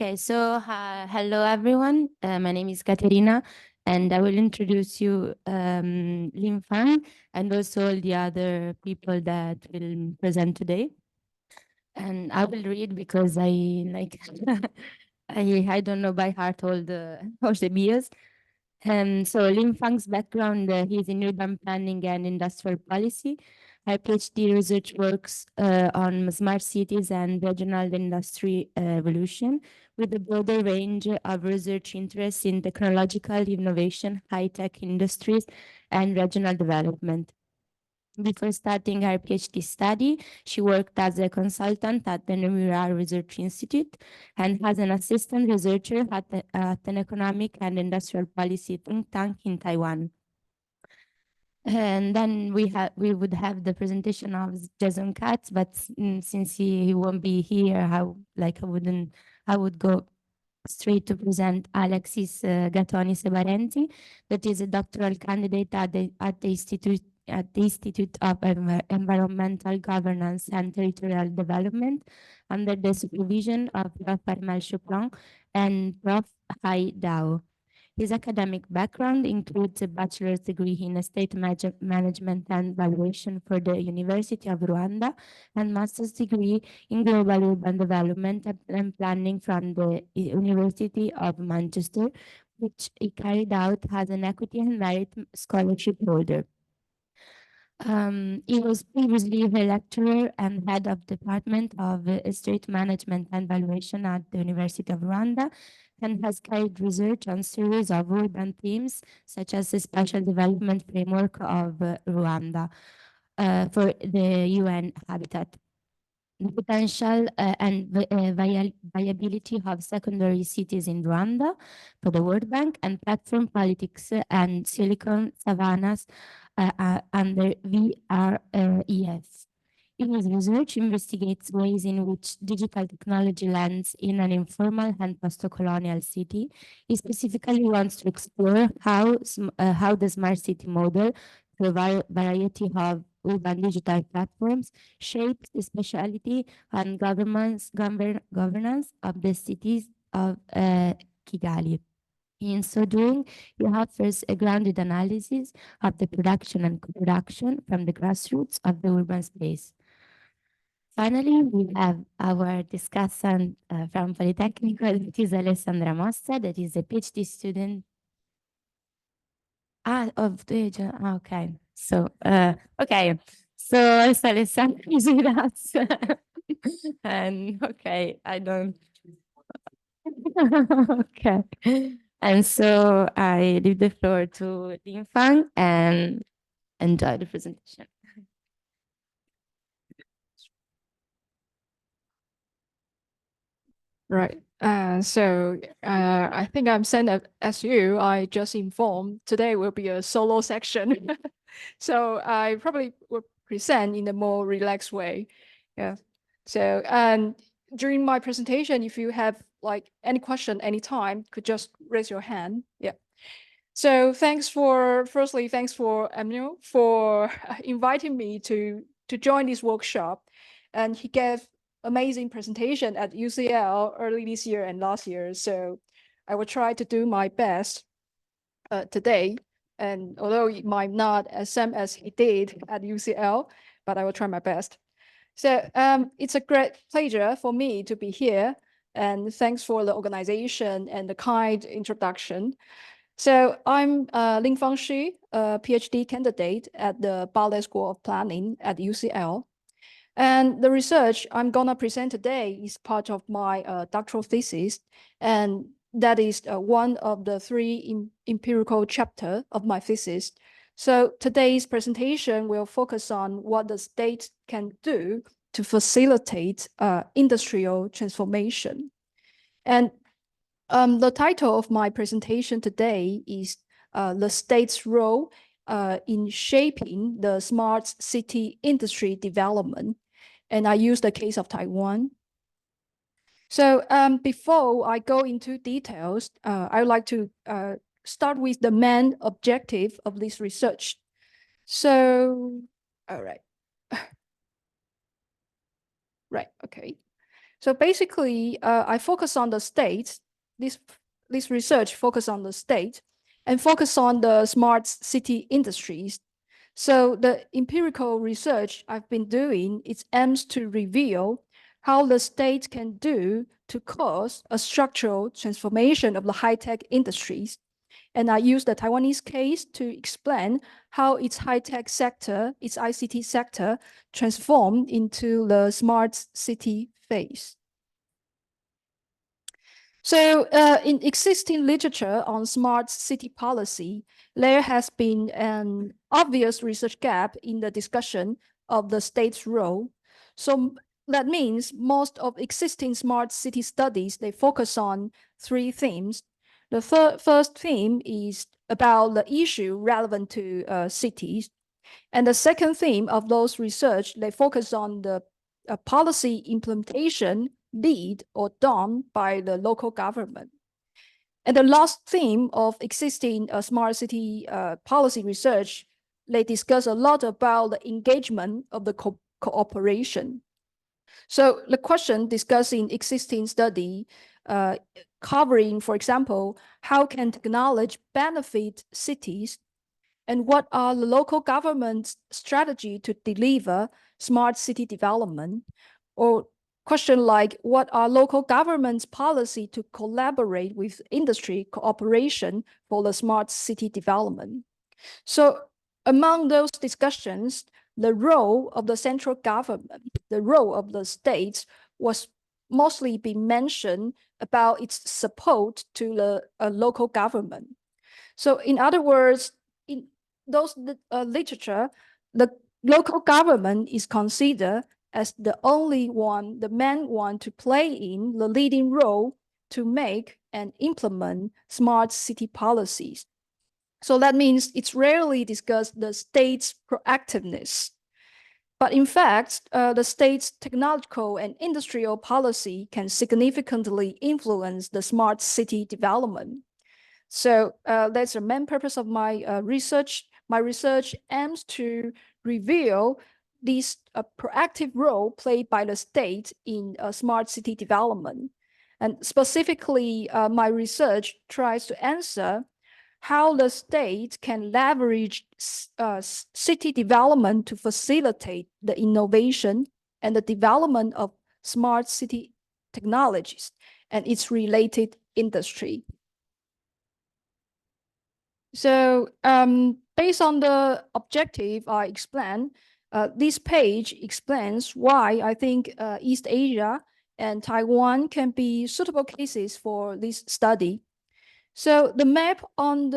Okay, so hello everyone. My name is Katerina, and I will introduce you Lin-Fang and also all the other people that will present today. And I will read because I like I don't know by heart all the bios. So Lin-Fang's background, he's in urban planning and industrial policy. Her PhD research works on smart cities and regional industry evolution with a broader range of research interests in technological innovation, high-tech industries, and regional development. Before starting her PhD study, she worked as a consultant at the Nomura Research Institute and as an assistant researcher at an economic and industrial policy think tank in Taiwan. And then we would have the presentation of Jason Katz, but since he won't be here, I would go straight to present Alexis Gatoni Sebarenzi, that is a doctoral candidate at the Institute of Environmental Governance and Territorial Development under the supervision of Prof. Armel Chouplan and Prof. Hai Dao. His academic background includes a bachelor's degree in state management and valuation for the University of Rwanda and master's degree in global urban development and planning from the University of Manchester, which he carried out as an equity and merit scholarship holder. He was previously a lecturer and head of Department of State Management and Valuation at the University of Rwanda and has carried research on series of urban themes such as the Special Development Framework of Rwanda for the UN Habitat. The potential and viability of secondary cities in Rwanda for the World Bank and platform politics and silicon savannas under VREF. In his research, investigates ways in which digital technology lands in an informal and post-colonial city. He specifically wants to explore how the smart city model, through a variety of urban digital platforms, shapes the speciality and governance of the cities of Kigali. In so doing, he offers a grounded analysis of the production and co-production from the grassroots of the urban space. Finally, we have our discussant from Polytechnical, that is Alessandra Mossa, that is a PhD student of the okay. So okay. So Alessandra is with us. And okay, I don't okay. And so I leave the floor to Lin-Fang and enjoy the presentation. Right. I think I'm same as you. I just informed today will be a solo section. So I probably will present in a more relaxed way. Yeah. So and during my presentation, if you have like any question anytime, could just raise your hand. Yeah. So firstly, thanks for Emil for inviting me to join this workshop. And he gave amazing presentation at UCL early this year and last year. So I will try to do my best today. And although it might not as same as he did at UCL, but I will try my best. So it's a great pleasure for me to be here. And thanks for the organization and the kind introduction. So I'm Lin-Fang Xu, a PhD candidate at the Bartlett School of Planning at UCL. And the research I'm gonna present today is part of my doctoral thesis, and that is one of the three empirical chapters of my thesis. So today's presentation will focus on what the state can do to facilitate industrial transformation. And the title of my presentation today is the state's role in shaping the smart city industry development. And I use the case of Taiwan. So before I go into details, I would like to start with the main objective of this research. So, all right. Right, okay. So basically, I focus on the state. This research focus on the state and focus on the smart city industries. So the empirical research I've been doing, it aims to reveal how the state can do to cause a structural transformation of the high-tech industries. And I use the Taiwanese case to explain how its high-tech sector, its ICT sector, transformed into the smart city phase. So in existing literature on smart city policy, there has been an obvious research gap in the discussion of the state's role. So that means most of existing smart city studies, they focus on three themes. The first theme is about the issue relevant to cities. And the second theme of those research, they focus on the policy implementation lead or done by the local government. And the last theme of existing smart city policy research, they discuss a lot about the engagement of the cooperation. So the question discussing existing study covering, for example, how can technology benefit cities and what are the local government's strategy to deliver smart city development? Or question like, what are local government's policy to collaborate with industry cooperation for the smart city development? So among those discussions, the role of the central government, the role of the states was mostly being mentioned about its support to the local government. So in other words, in those literature, the local government is considered as the only one, the main one to play in the leading role to make and implement smart city policies. So that means it's rarely discussed the state's proactiveness. But in fact, the state's technological and industrial policy can significantly influence the smart city development. So that's the main purpose of my research. My research aims to reveal this proactive role played by the state in smart city development. And specifically, my research tries to answer how the state can leverage city development to facilitate the innovation and the development of smart city technologies and its related industry. So based on the objective I explained, this page explains why I think East Asia and Taiwan can be suitable cases for this study. So the map on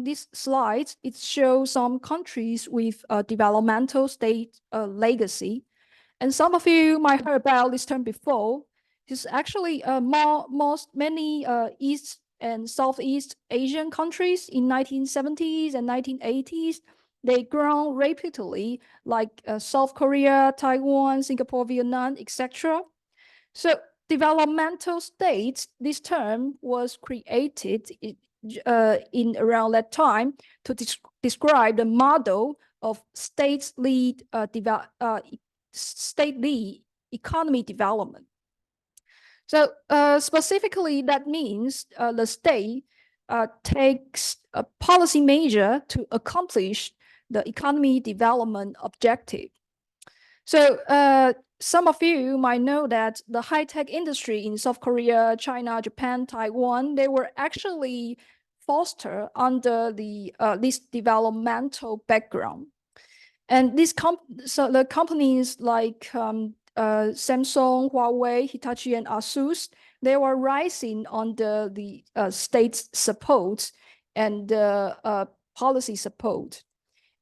this slide, it shows some countries with a developmental state legacy. And some of you might have heard about this term before. It's actually many East and Southeast Asian countries in 1970s and 1980s. They grown rapidly, like South Korea, Taiwan, Singapore, Vietnam, etc. So developmental states, this term was created in around that time to describe the model of state-led economy development. So specifically, that means the state takes a policy measure to accomplish the economy development objective. So some of you might know that the high-tech industry in South Korea, China, Japan, Taiwan, they were actually fostered under this developmental background. And so the companies like Samsung, Huawei, Hitachi, and Asus, they were rising under the state's support and policy support.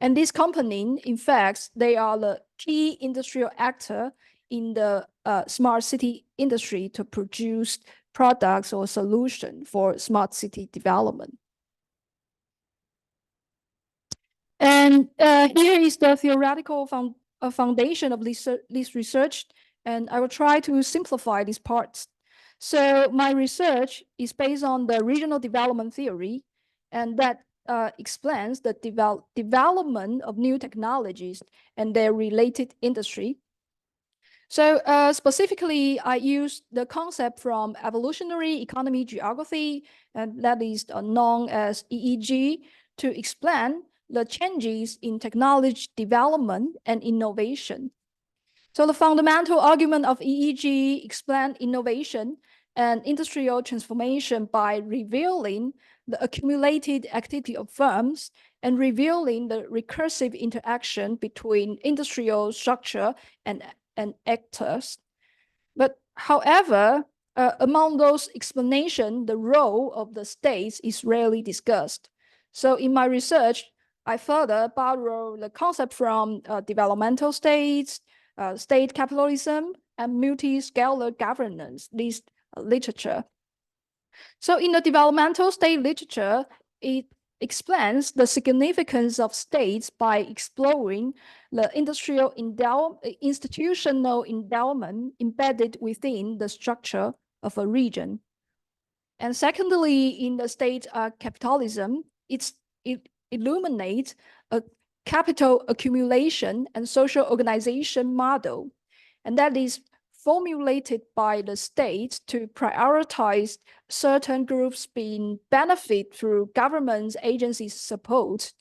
And this company, in fact, they are the key industrial actor in the smart city industry to produce products or solutions for smart city development. And here is the theoretical foundation of this research, and I will try to simplify these parts. So my research is based on the regional development theory, and that explains the development of new technologies and their related industry. So specifically, I use the concept from evolutionary economy geography, and that is known as EEG, to explain the changes in technology development and innovation. So the fundamental argument of EEG explains innovation and industrial transformation by revealing the accumulated activity of firms and revealing the recursive interaction between industrial structure and actors. But however, among those explanations, the role of the states is rarely discussed. So in my research, I further borrow the concept from developmental states, state capitalism, and multi-scalar governance, this literature. So in the developmental state literature, it explains the significance of states by exploring the institutional endowment embedded within the structure of a region. And secondly, in the state capitalism, it illuminates a capital accumulation and social organization model, and that is formulated by the state to prioritize certain groups being benefit through government agencies support.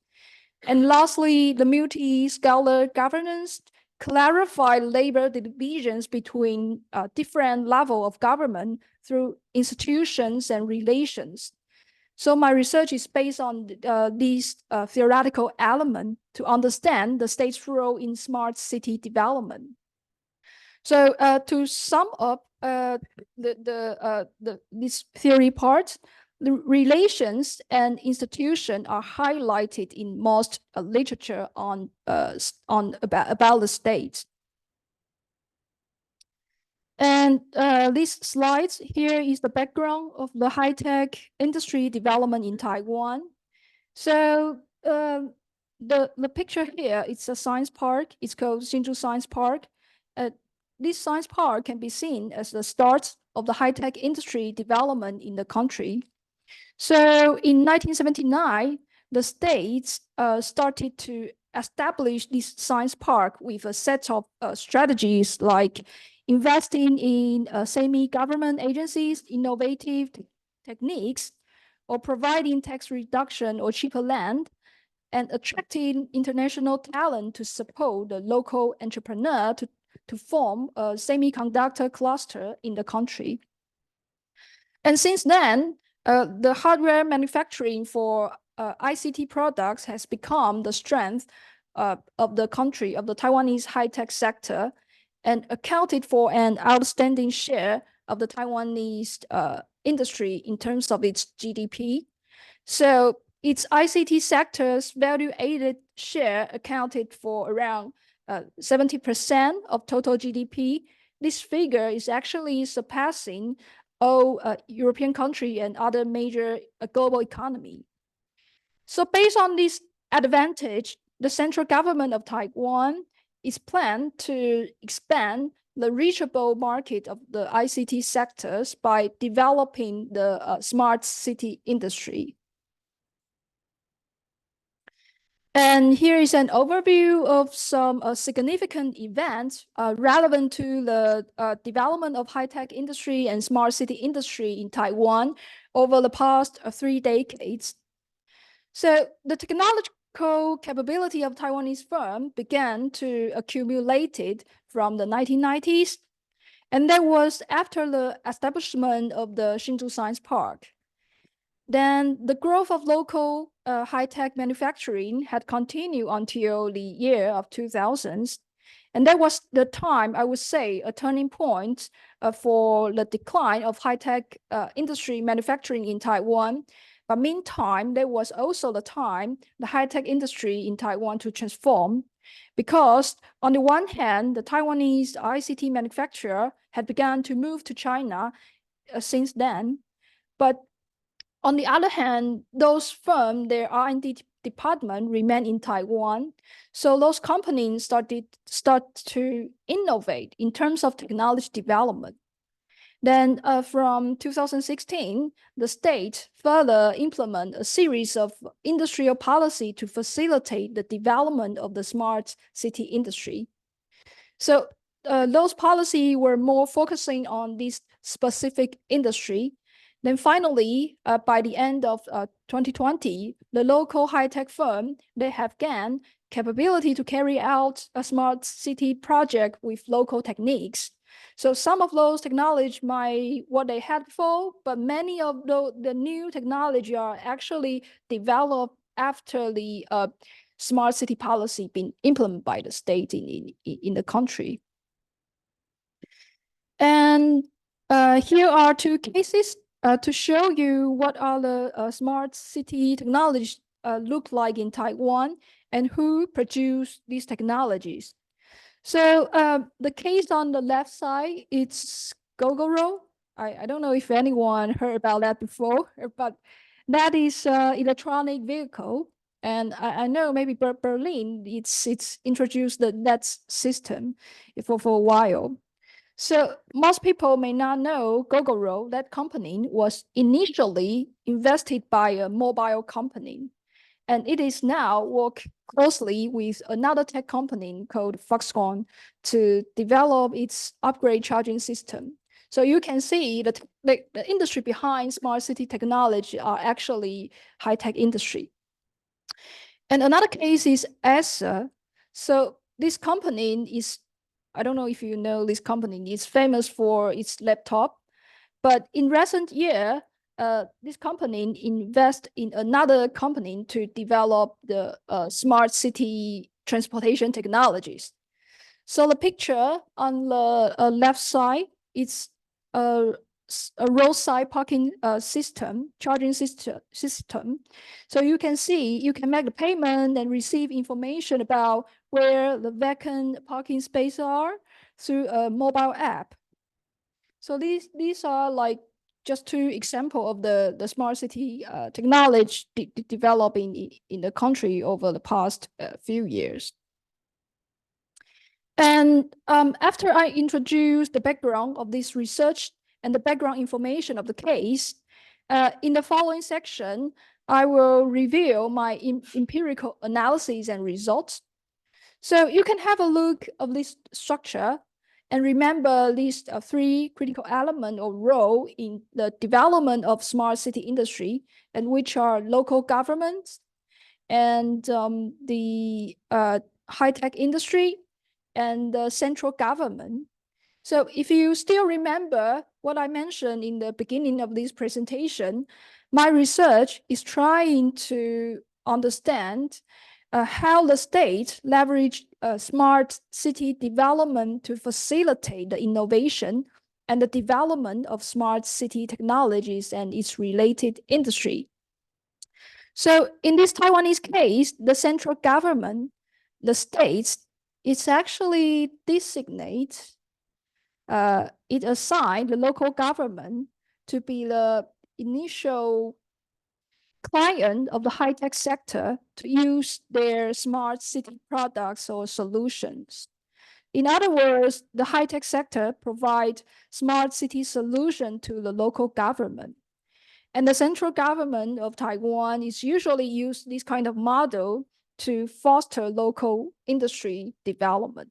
And lastly, the multi-scalar governance clarify labor divisions between different level of government through institutions and relations. So my research is based on these theoretical elements to understand the state's role in smart city development. So to sum up this theory part, the relations and institution are highlighted in most literature on about the state. And these slides here is the background of the high-tech industry development in Taiwan. So the picture here, it's a science park. It's called Hsinchu Science Park. This science park can be seen as the start of the high-tech industry development in the country. So in 1979, the states started to establish this science park with a set of strategies like investing in semi-government agencies, innovative techniques, or providing tax reduction or cheaper land, and attracting international talent to support the local entrepreneur to form a semiconductor cluster in the country. And since then, the hardware manufacturing for ICT products has become the strength of the country, of the Taiwanese high-tech sector, and accounted for an outstanding share of the Taiwanese industry in terms of its GDP. So its ICT sector's value-added share accounted for around 70% of total GDP. This figure is actually surpassing all European countries and other major global economy. So based on this advantage, the central government of Taiwan is planned to expand the reachable market of the ICT sectors by developing the smart city industry. And here is an overview of some significant events relevant to the development of high-tech industry and smart city industry in Taiwan over the past 3 decades. So the technological capability of Taiwanese firm began to accumulate from the 1990s, and that was after the establishment of the Hsinchu Science Park. Then the growth of local high-tech manufacturing had continued until the year of 2000s. And that was the time, I would say, a turning point for the decline of high-tech industry manufacturing in Taiwan. But meantime, there was also the time the high-tech industry in Taiwan to transform, because on the one hand, the Taiwanese ICT manufacturer had begun to move to China since then. But on the other hand, those firms, their R&D department remain in Taiwan. So those companies start to innovate in terms of technology development. Then from 2016, the state further implement a series of industrial policy to facilitate the development of the smart city industry. So those policy were more focusing on this specific industry. Then finally, by the end of 2020, the local high-tech firm, they have gained capability to carry out a smart city project with local techniques. So some of those technology might what they had before, but many of the new technology are actually developed after the smart city policy being implemented by the state in the country. And here are two cases to show you what are the smart city technologies look like in Taiwan and who produce these technologies. So the case on the left side, it's Gogoro. I don't know if anyone heard about that before, but that is electronic vehicle. And I know maybe Berlin, it's introduced that system for a while. So most people may not know Gogoro, that company was initially invested by a mobile company. And it is now work closely with another tech company called Foxconn to develop its upgrade charging system. So you can see that the industry behind smart city technology are actually high-tech industry. And another case is ESA. So this company is, I don't know if you know this company, it's famous for its laptop. But in recent year, this company invest in another company to develop the smart city transportation technologies. So the picture on the left side, it's a roadside parking system, charging system. So you can see, you can make the payment and receive information about where the vacant parking spaces are through a mobile app. So these are like just two examples of the smart city technology developing in the country over the past few years. And after I introduce the background of this research and the background information of the case, in the following section, I will reveal my empirical analysis and results. So you can have a look of this structure and remember these three critical elements or role in the development of smart city industry, and which are local governments and the high-tech industry and the central government. So if you still remember what I mentioned in the beginning of this presentation, my research is trying to understand how the state leveraged smart city development to facilitate the innovation and the development of smart city technologies and its related industry. So in this Taiwanese case, the central government, the states, it's actually designate, it assigned the local government to be the initial client of the high-tech sector to use their smart city products or solutions. In other words, the high-tech sector provides smart city solution to the local government. And the central government of Taiwan is usually use this kind of model to foster local industry development.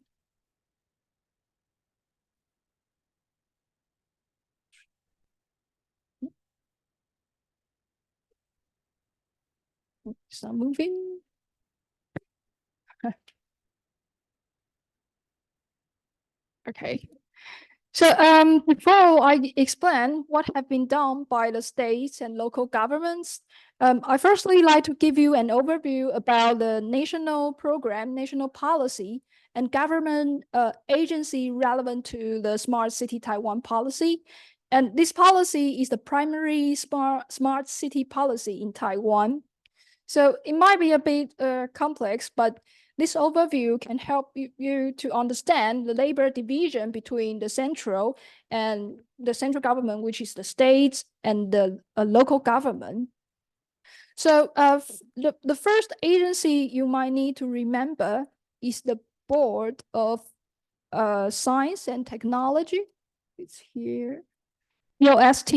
So moving. Okay. So before I explain what have been done by the states and local governments, I firstly like to give you an overview about the national program, national policy, and government agency relevant to the Smart City Taiwan policy. And this policy is the primary smart city policy in Taiwan. So it might be a bit complex, but this overview can help you to understand the labor division between the central and the central government, which is the states, and the local government. So the first agency you might need to remember is the Board of Science and Technology. It's here, BOST.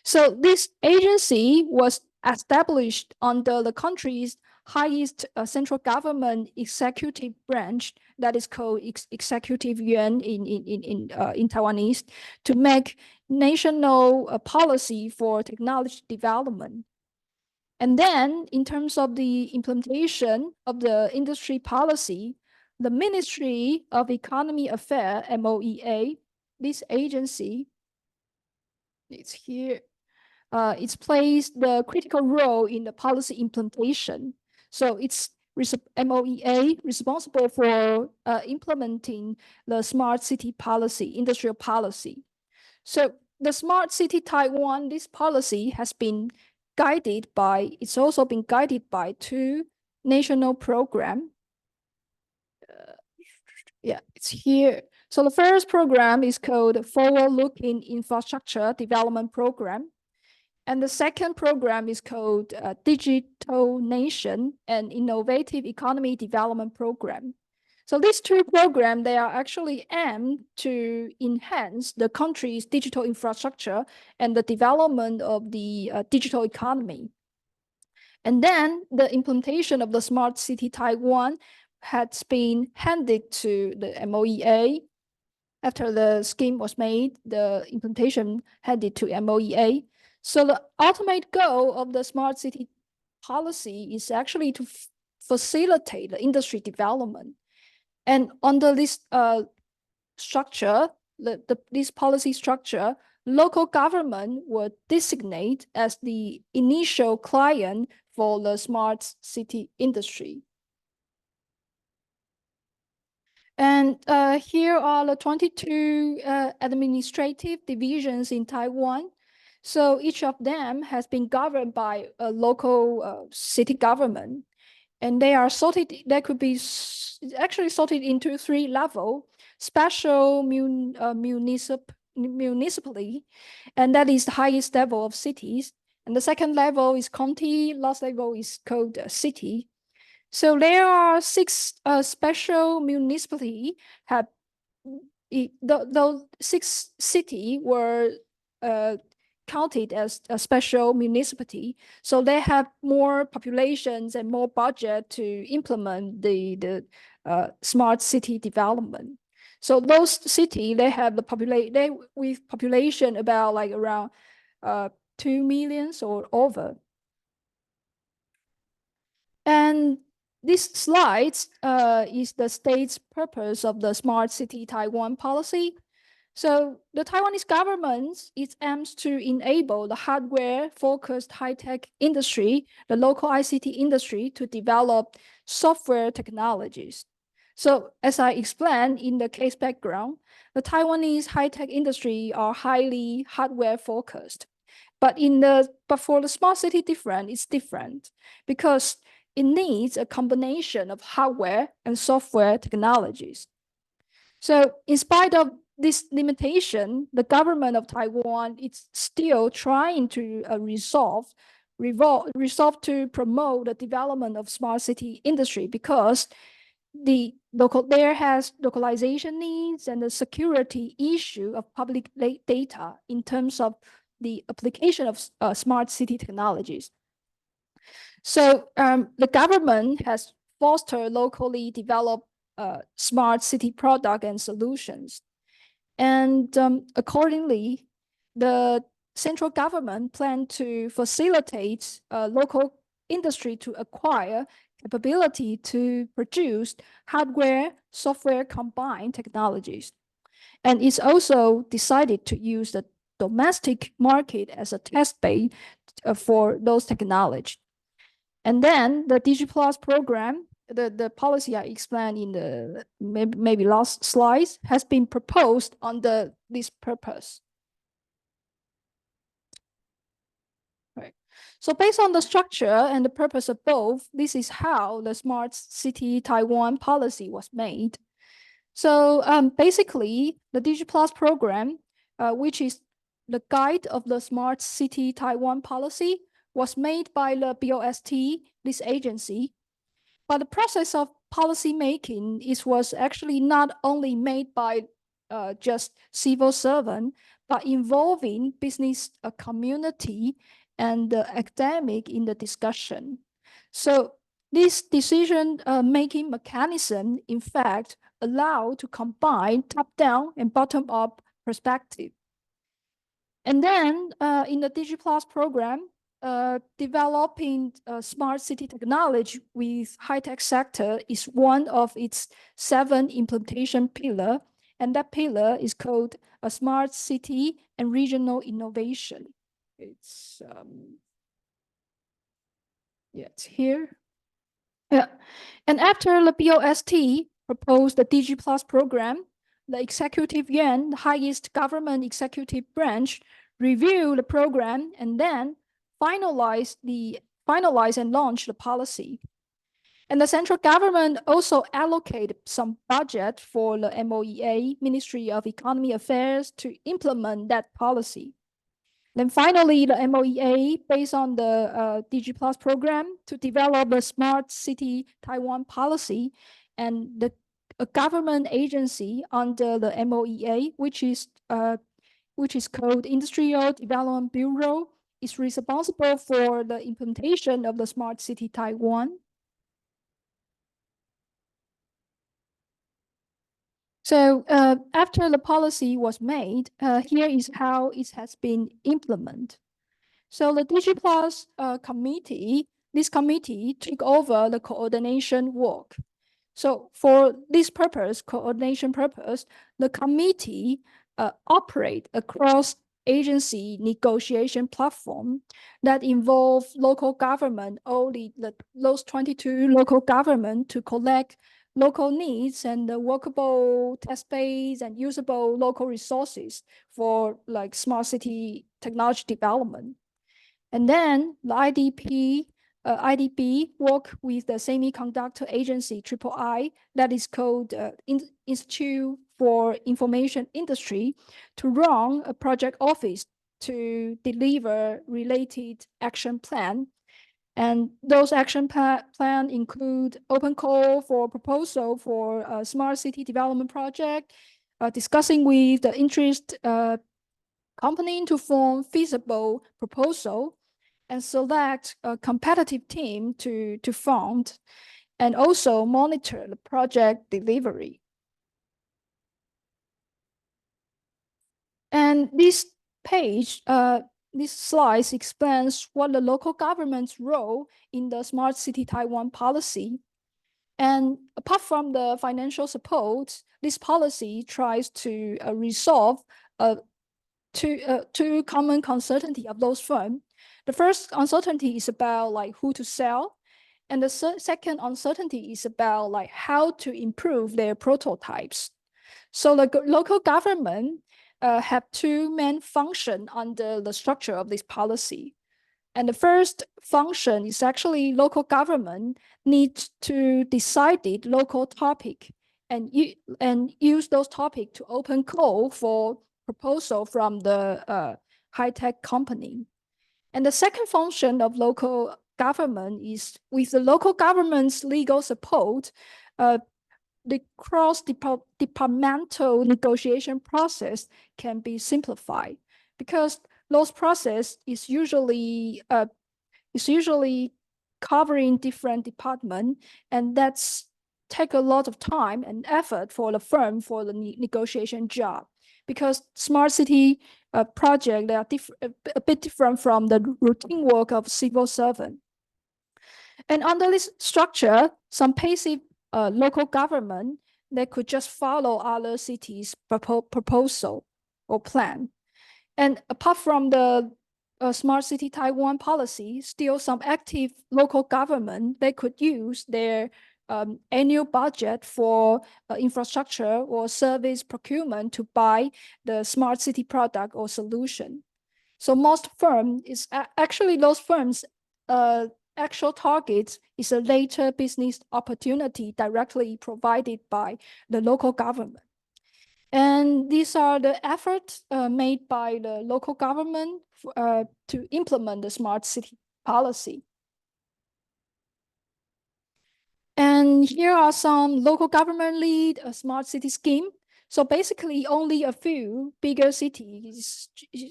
So this agency was established under the country's highest central government executive branch that is called executive yuan in Taiwanese to make national policy for technology development. And then in terms of the implementation of the industry policy, the Ministry of Economy Affairs, MOEA, this agency, it's here, it's plays the critical role in the policy implementation. So it's MOEA responsible for implementing the smart city policy, industrial policy. So the Smart City Taiwan, this policy has been guided by, it's also been guided by two national programs. Yeah, it's here. So the first program is called Forward-Looking Infrastructure Development Program. And the second program is called Digital Nation and Innovative Economy Development Program. So these two programs, they are actually aimed to enhance the country's digital infrastructure and the development of the digital economy. And then the implementation of the Smart City Taiwan has been handed to the MOEA. After the scheme was made, the implementation handed to MOEA. So the ultimate goal of the Smart City policy is actually to facilitate the industry development. And under this structure, this policy structure, local government would designate as the initial client for the smart city industry. And here are the 22 administrative divisions in Taiwan. So each of them has been governed by a local city government. And they are sorted, they could be actually sorted into three levels: special municipally, and that is the highest level of cities. And the second level is county, last level is called city. So there are 6 special municipalities. Those 6 cities were counted as a special municipality. So they have more populations and more budget to implement the smart city development. So those cities, they have the with population about like around 2 million or over. And this slide is the state's purpose of the Smart City Taiwan policy. So the Taiwanese government, it aims to enable the hardware-focused high-tech industry, the local ICT industry, to develop software technologies. So as I explained in the case background, the Taiwanese high-tech industry are highly hardware-focused. But for the smart city it's different because it needs a combination of hardware and software technologies. So in spite of this limitation, the government of Taiwan is still trying to resolve to promote the development of smart city industry because there has localization needs and the security issue of public data in terms of the application of smart city technologies. So the government has fostered locally developed smart city product and solutions. And accordingly, the central government plan to facilitate local industry to acquire capability to produce hardware, software combined technologies. And it's also decided to use the domestic market as a test bed for those technologies. And then the DigiPlus program, the policy I explained in the maybe last slides, has been proposed under this purpose. Right. So based on the structure and the purpose of both, this is how the Smart City Taiwan policy was made. So basically, the DigiPlus program, which is the guide of the Smart City Taiwan policy, was made by the BOST, this agency. But the process of policy making was actually not only made by just civil servant, but involving business community and the academic in the discussion. So This decision-making mechanism, in fact, allow to combine top-down and bottom-up perspective. And then in the DigiPlus program, developing smart city technology with high-tech sector is one of its 7 implementation pillars, and that pillar is called a smart city and regional innovation. It's it's here. Yeah, and after the BOST proposed the DigiPlus program, the executive yuan, the highest government executive branch, review the program and then finalize and launch the policy. And the central government also allocated some budget for the MOEA, Ministry of Economy Affairs, to implement that policy. Then finally, the MOEA, based on the DigiPlus program, to develop a Smart City Taiwan policy, and the government agency under the MOEA, which is called Industrial Development Bureau, is responsible for the implementation of the Smart City Taiwan. So after the policy was made, here is how it has been implemented. So the DigiPlus committee, this committee took over the coordination work. So for this purpose, coordination purpose, the committee operate a cross-agency negotiation platform that involve local government, those 22 local government, to collect local needs and the workable test base and usable local resources for like smart city technology development. And then the IDB work with the semiconductor agency, III, that is called Institute for Information Industry, to run a project office to deliver related action plan. And those action plan include open call for proposal for a smart city development project, discussing with the interest company to form feasible proposal, and select a competitive team to fund, and also monitor the project delivery. And this page, this slide explains what the local government's role in the Smart City Taiwan policy. And apart from the financial support, this policy tries to resolve two common uncertainty of those firms. The first uncertainty is about like who to sell, and the second uncertainty is about like how to improve their prototypes. So the local government have 2 main functions under the structure of this policy. And the first function is actually local government needs to decide the local topic and use those topics to open call for proposal from the high-tech company. And the second function of local government is, with the local government's legal support, the cross-departmental negotiation process can be simplified, because those process is usually covering different departments, and that's take a lot of time and effort for the firm for the negotiation job, because smart city project, they are a bit different from the routine work of civil servant. And under this structure, some passive local government, they could just follow other cities' proposal or plan. And apart from the Smart City Taiwan policy, still some active local government, they could use their annual budget for infrastructure or service procurement to buy the smart city product or solution. So most firms is actually those firms actual targets is a later business opportunity directly provided by the local government. And these are the efforts made by the local government to implement the smart city policy. And here are some local government lead a smart city scheme. So basically only a few bigger cities,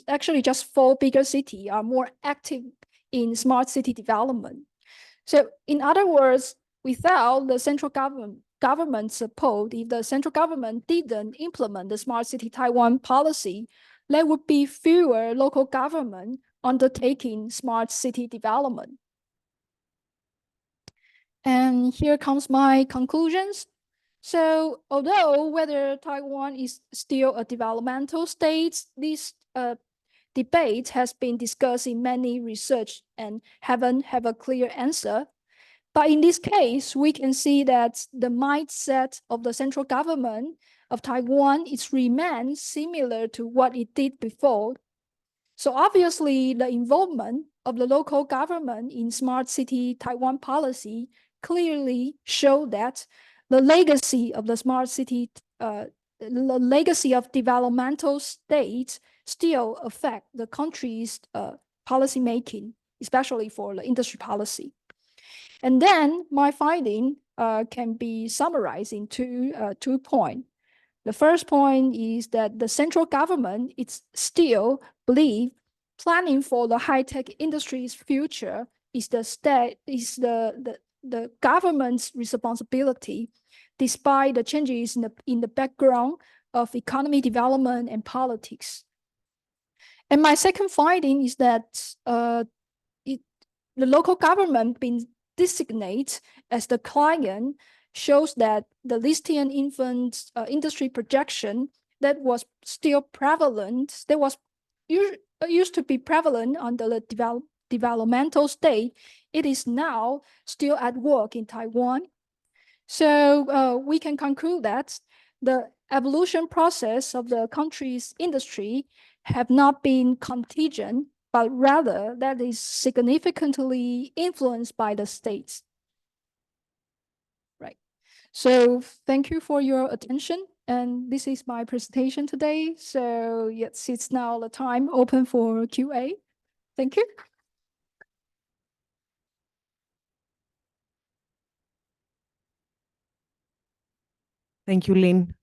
actually just 4 bigger cities, are more active in smart city development. So in other words, without the central government support, if the central government didn't implement the Smart City Taiwan policy, there would be fewer local government undertaking smart city development. And here comes my conclusions. So although whether Taiwan is still a developmental state, this debate has been discussed in many research and haven't have a clear answer. But in this case, we can see that the mindset of the central government of Taiwan is remains similar to what it did before. So obviously, the involvement of the local government in Smart City Taiwan policy clearly show that the legacy of the smart city, the legacy of developmental states still affect the country's policy making, especially for the industry policy. And then my finding can be summarized in two points. The first point is that the central government is still believe planning for the high-tech industry's future is the government's responsibility, despite the changes in the background of economy development and politics. And my second finding is that the local government being designated as the client shows that the lithium infant industry projection that was still prevalent, that was used to be prevalent under the developmental state, it is now still at work in Taiwan. So we can conclude that the evolution process of the country's industry have not been contingent, but rather that is significantly influenced by the states. Right. So thank you for your attention. And this is my presentation today. So yes, it's now the time open for QA. Thank you. Thank you, Lin.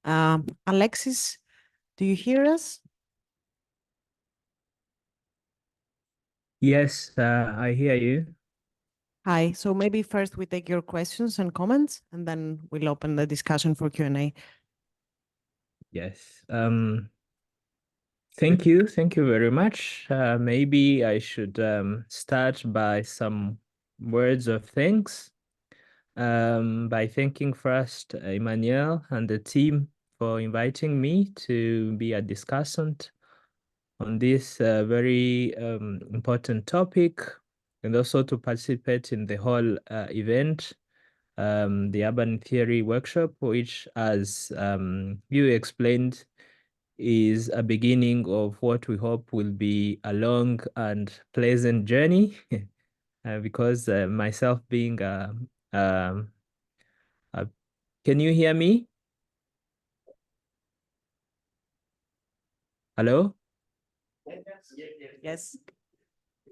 Alexis, do you hear us? Yes, I hear you. Hi. So maybe first we take your questions and comments, and then we'll open the discussion for Q&A. Yes. Thank you. Thank you very much. Maybe I should start by some words of thanks. By thanking first Emmanuel and the team for inviting me to be a discussant on this very important topic, and also to participate in the whole event, the Urban Theory Workshop, which, as you explained, is a beginning of what we hope will be a long and pleasant journey. Because myself being can you hear me? Hello? Yes.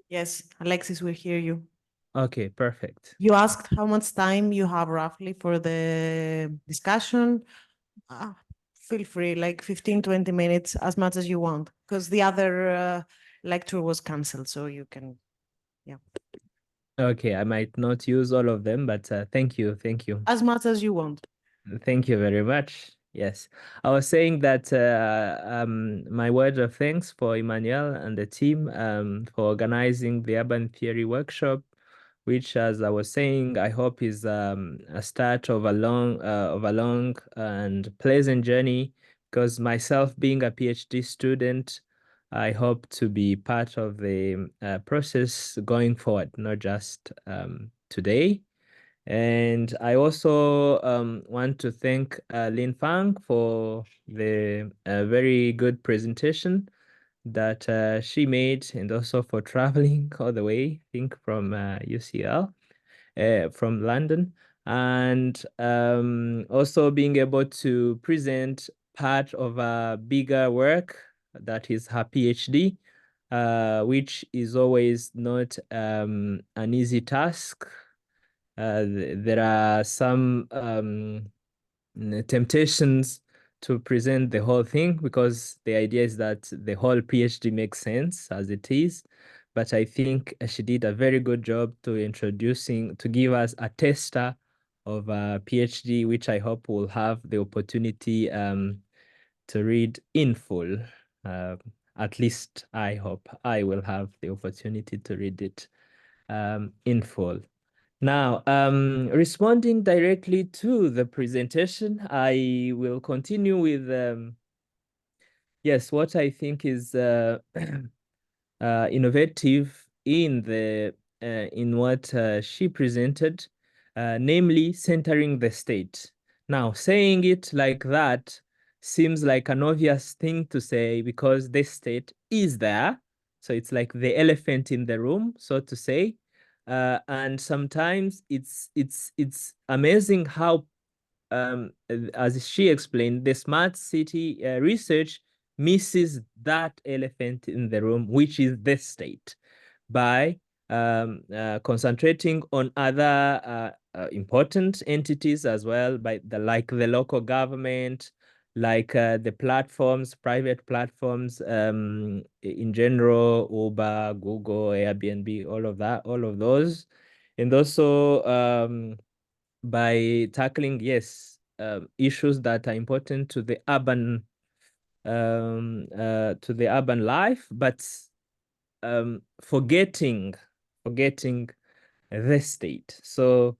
Yes, Alexis, we hear you. Okay, perfect. You asked how much time you have roughly for the discussion. Feel free, like 15, 20 minutes, as much as you want, because the other lecture was canceled, so you can, yeah. Okay, I might not use all of them, but thank you. Thank you. As much as you want. Thank you very much. Yes, I was saying that my word of thanks for Emmanuel and the team for organizing the Urban Theory Workshop, which, as I was saying, I hope is a start of a long and pleasant journey. Because myself being a PhD student, I hope to be part of the process going forward, not just today. And I also want to thank Lin-Fang for the very good presentation that she made, and also for traveling all the way, I think, from UCL, from London, and also being able to present part of a bigger work that is her PhD, which is always not an easy task. There are some temptations to present the whole thing, because the idea is that the whole PhD makes sense as it is. but I think she did a very good job to give us a taster of a PhD, which I hope we'll have the opportunity to read in full. At least I hope I will have the opportunity to read it in full. Now, responding directly to the presentation, I will continue with, yes, what I think is innovative in what she presented, namely centering the state. Now, saying it like that seems like an obvious thing to say because the state is there. So it's like the elephant in the room, so to say. And sometimes it's amazing how, as she explained, the smart city research misses that elephant in the room, which is the state, by concentrating on other important entities as well, like the local government, like the platforms, private platforms in general, Uber, Google, Airbnb, all of those. And also by tackling, yes, issues that are important to the urban life, but forgetting the state. So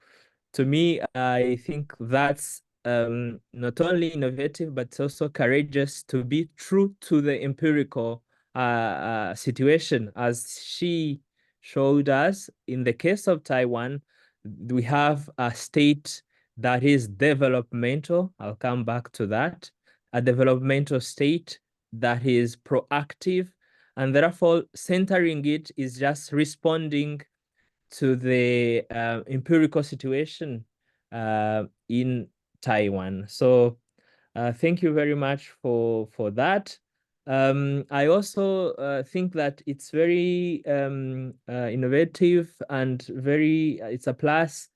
to me, I think that's not only innovative, but also courageous to be true to the empirical situation. As she showed us, in the case of Taiwan, we have a state that is developmental. I'll come back to that. A developmental state that is proactive, and therefore centering it is just responding to the empirical situation in Taiwan. So thank you very much for that. I also think that it's very innovative and it's a plus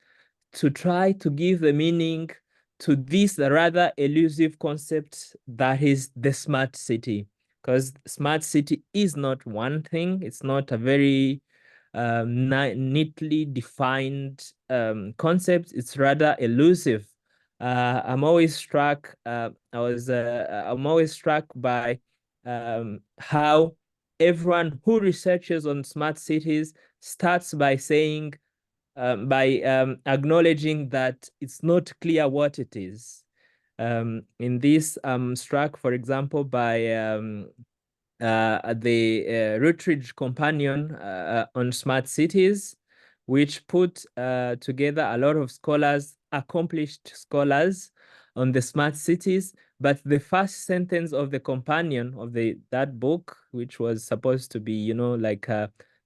to try to give the meaning to this rather elusive concept that is the smart city. Because smart city is not one thing. It's not a very neatly defined concept. It's rather elusive. I'm always struck. I'm always struck by how everyone who researches on smart cities starts by saying, acknowledging that it's not clear what it is. In this, I'm struck, for example, by the Routledge Companion on Smart Cities, which put together a lot of scholars, accomplished scholars on the smart cities. But the first sentence of the companion of that book, which was supposed to be, like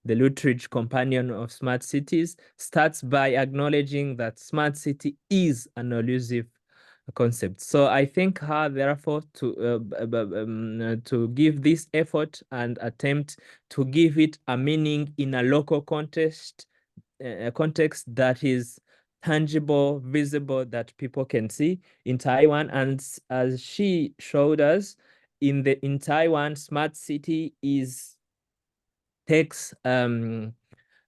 the Routledge Companion of Smart Cities, starts by acknowledging that smart city is an elusive concept. So I thank her, therefore, to give this effort and attempt to give it a meaning in a local context, a context that is tangible, visible, that people can see in Taiwan. And as she showed us, in Taiwan, smart city takes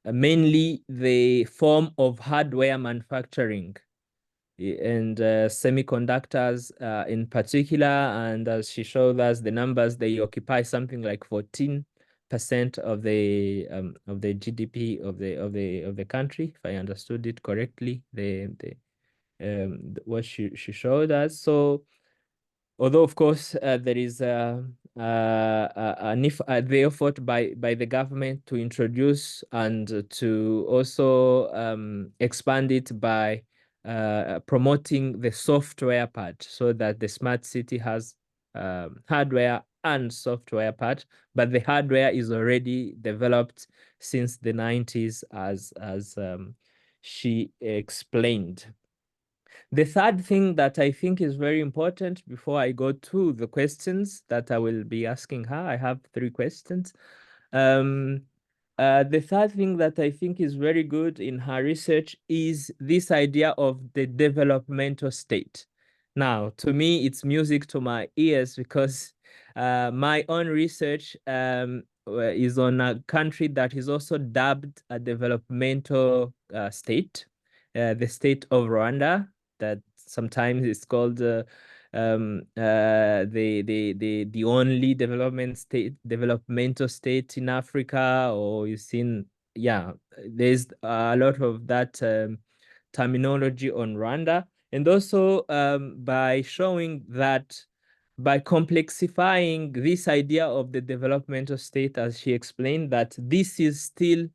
mainly the form of hardware manufacturing and semiconductors in particular. And as she showed us the numbers, they occupy something like 14% of the GDP of the country, if I understood it correctly. What she showed us. So although of course there is the effort by the government to introduce and to also expand it by promoting the software part, so that the smart city has hardware and software part, but the hardware is already developed since the 90s, as she explained. The third thing that I think is very important before I go to the questions that I will be asking her, I have 3 questions. The third thing that I think is very good in her research is this idea of the developmental state. Now, to me, it's music to my ears because my own research is on a country that is also dubbed a developmental state, the state of Rwanda, that sometimes is called the only developmental state in Africa, or you've seen, yeah, there's a lot of that terminology on Rwanda. And also by showing that by complexifying this idea of the developmental state, as she explained, that this is still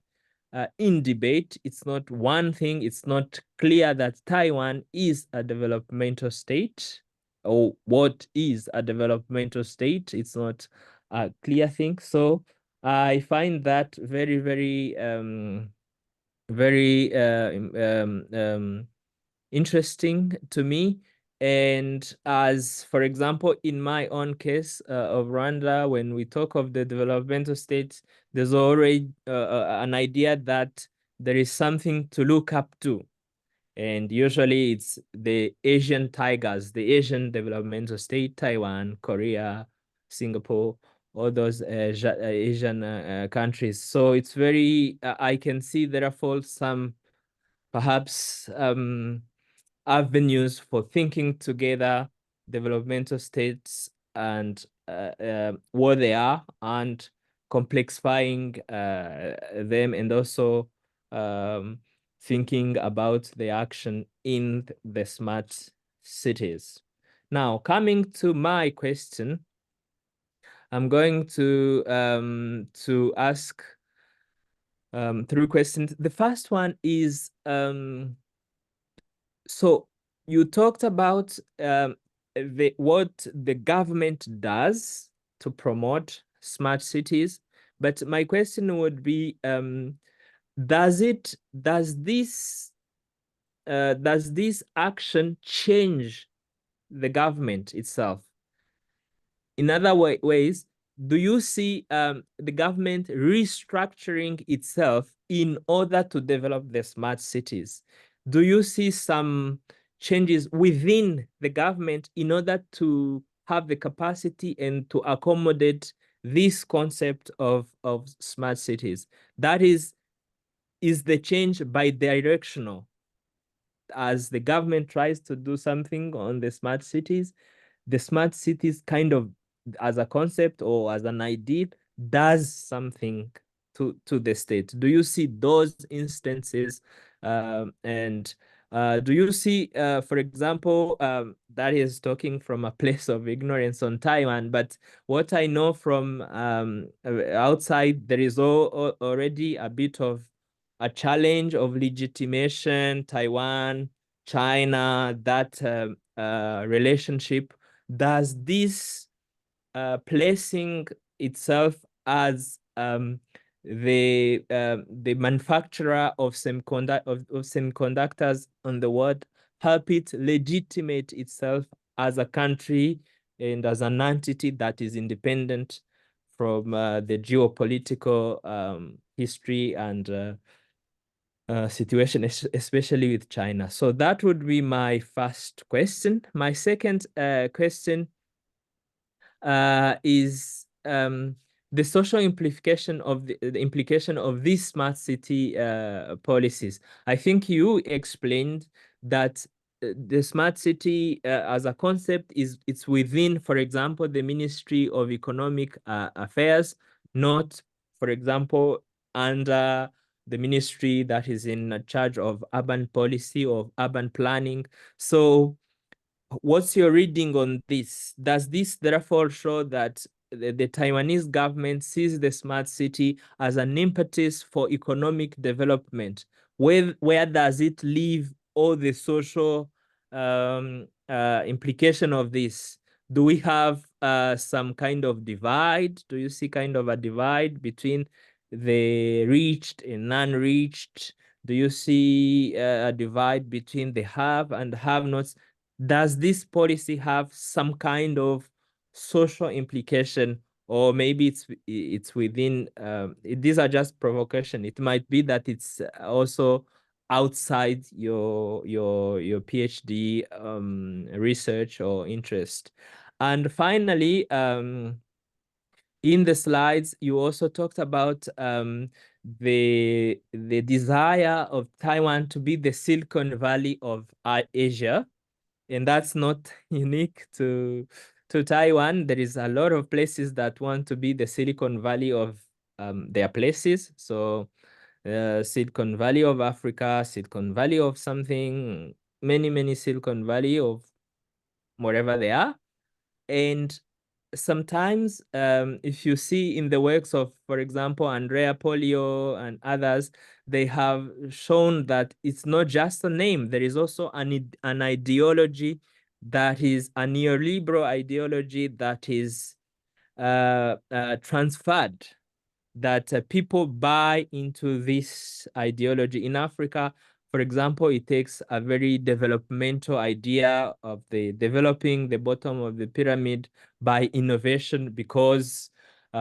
in debate. It's not one thing. It's not clear that Taiwan is a developmental state, or what is a developmental state. It's not a clear thing. So I find that very, very, very interesting to me. And as, for example, in my own case of Rwanda, when we talk of the developmental states, there's already an idea that there is something to look up to. And usually it's the Asian tigers, the Asian developmental state, Taiwan, Korea, Singapore, all those Asian countries. So it's very, I can see therefore some perhaps avenues for thinking together developmental states and what they are, and complexifying them, and also thinking about the action in the smart cities. Now, coming to my question, I'm going to ask 3 questions. The first one is, so you talked about what the government does to promote smart cities, but my question would be, does this action change the government itself? In other ways, do you see the government restructuring itself in order to develop the smart cities? Do you see some changes within the government in order to have the capacity and to accommodate this concept of smart cities? That is the change bidirectional? As the government tries to do something on the smart cities kind of, as a concept or as an idea, does something to the state. Do you see those instances? And do you see, for example, that is talking from a place of ignorance on Taiwan, but what I know from outside, there is already a bit of a challenge of legitimation, Taiwan, China, that relationship. Does this placing itself as the manufacturer of semiconductors on the world help it legitimate itself as a country and as an entity that is independent from the geopolitical history and situation, especially with China? So that would be my first question. My second question is the social implication of the implication of these smart city policies. I think you explained that the smart city as a concept it's within, for example, the Ministry of Economic Affairs, not, for example, under the ministry that is in charge of urban policy or urban planning. So what's your reading on this? Does this therefore show that the Taiwanese government sees the smart city as an impetus for economic development? Where does it leave all the social implication of this? Do we have some kind of divide? Do you see kind of a divide between the reached and non-reached? Do you see a divide between the have and have-nots? Does this policy have some kind of social implication, or maybe it's within? These are just provocation. It might be that it's also outside your PhD research or interest. And finally, in the slides, you also talked about the desire of Taiwan to be the Silicon Valley of Asia, and that's not unique to Taiwan. There is a lot of places that want to be the Silicon Valley of their places. So Silicon Valley of Africa, Silicon Valley of something, many Silicon Valley of wherever they are. And sometimes if you see in the works of, for example, Andrea Polio and others, they have shown that it's not just a name. There is also an ideology that is a neoliberal ideology that is transferred, that people buy into this ideology. In Africa, for example, it takes a very developmental idea of the developing the bottom of the pyramid by innovation, because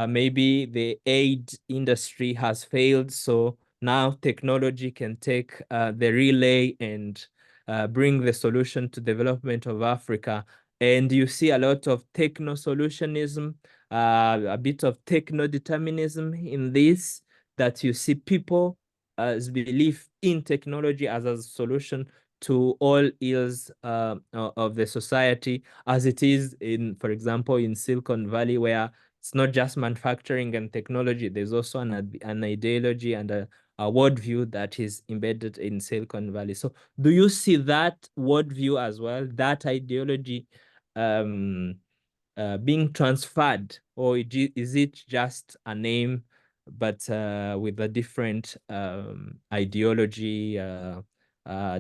maybe the aid industry has failed. So now technology can take the relay and bring the solution to development of Africa. And you see a lot of techno-solutionism, a bit of techno-determinism in this, that you see people belief in technology as a solution to all ills of the society, as it is in, for example, in Silicon Valley, where it's not just manufacturing and technology. There's also an ideology and a worldview that is embedded in Silicon Valley. So do you see that worldview as well, that ideology being transferred, or is it just a name, but with a different ideology,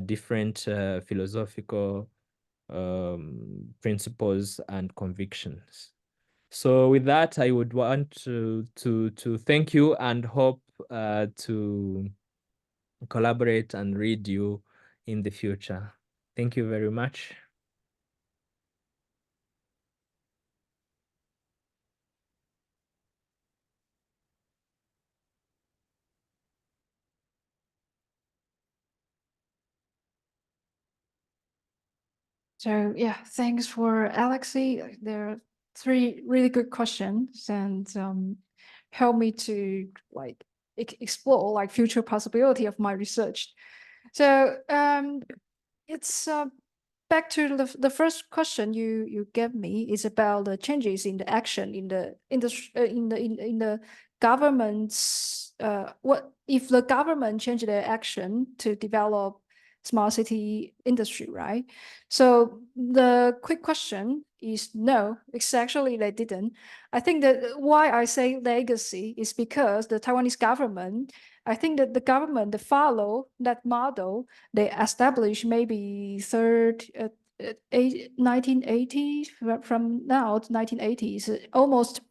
different philosophical principles and convictions? So with that, I would want to thank you and hope to collaborate and read you in the future. Thank you very much. So yeah, thanks for Alexis. There are three really good questions, and help me to like explore like future possibility of my research. So it's back to the first question you gave me is about the changes in the action in the industry in the government's what if the government change their action to develop smart city industry, right? So the quick question is no, it's actually they didn't. I think that why I say legacy is because the Taiwanese government, I think that the government, they follow that model they established maybe 1980s, from now to 1980s, almost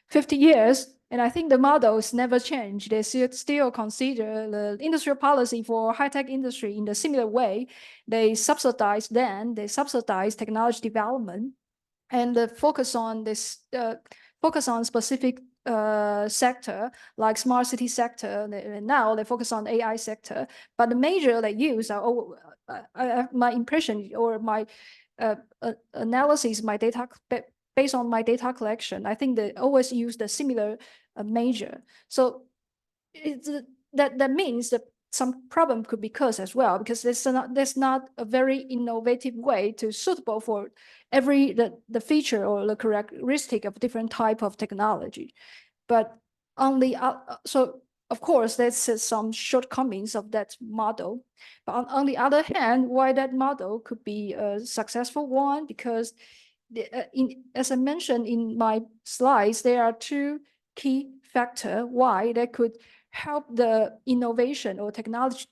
50 years. And I think the model is never changed. They still consider the industrial policy for high-tech industry in a similar way. They subsidize technology development, and focus on this specific sector like smart city sector. Now they focus on AI sector, but the major they use are my impression or my analysis, my data based on my data collection. I think they always use the similar major. So it's that means that some problem could be caused as well, because there's not a very innovative way to suitable for every the feature or the characteristic of different type of technology. But on the so of course there's some shortcomings of that model. But on the other hand, why that model could be a successful one, because as I mentioned in my slides, there are two key factors why they could help the innovation or technology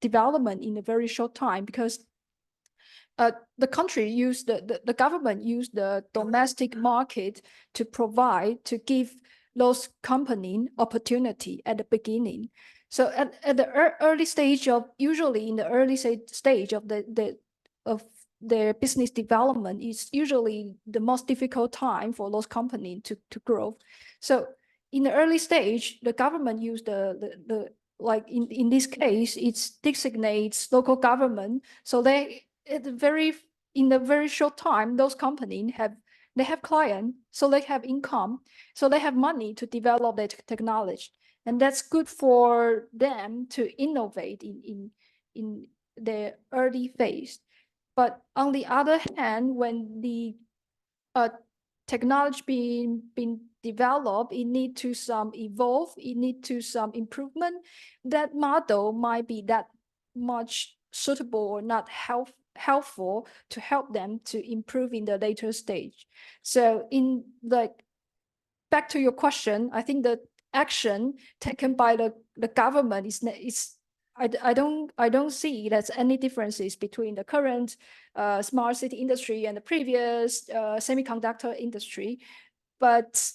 development in a very short time, because the country used the government used the domestic market to give those companies opportunity at the beginning. So at the early stage of, usually in the early stage of their business development is usually the most difficult time for those companies to grow. So in the early stage, the government used the like in this case, it designates local government. So they in a very short time, those companies have they have client, so they have income, so they have money to develop their technology, and that's good for them to innovate in their early phase. But on the other hand, when the technology being developed, it need to some evolve, it need to some improvement. That model might be that much suitable or not helpful to help them to improve in the later stage. So in like, back to your question, I think the action taken by the government is I don't see there's any differences between the current smart city industry and the previous semiconductor industry, but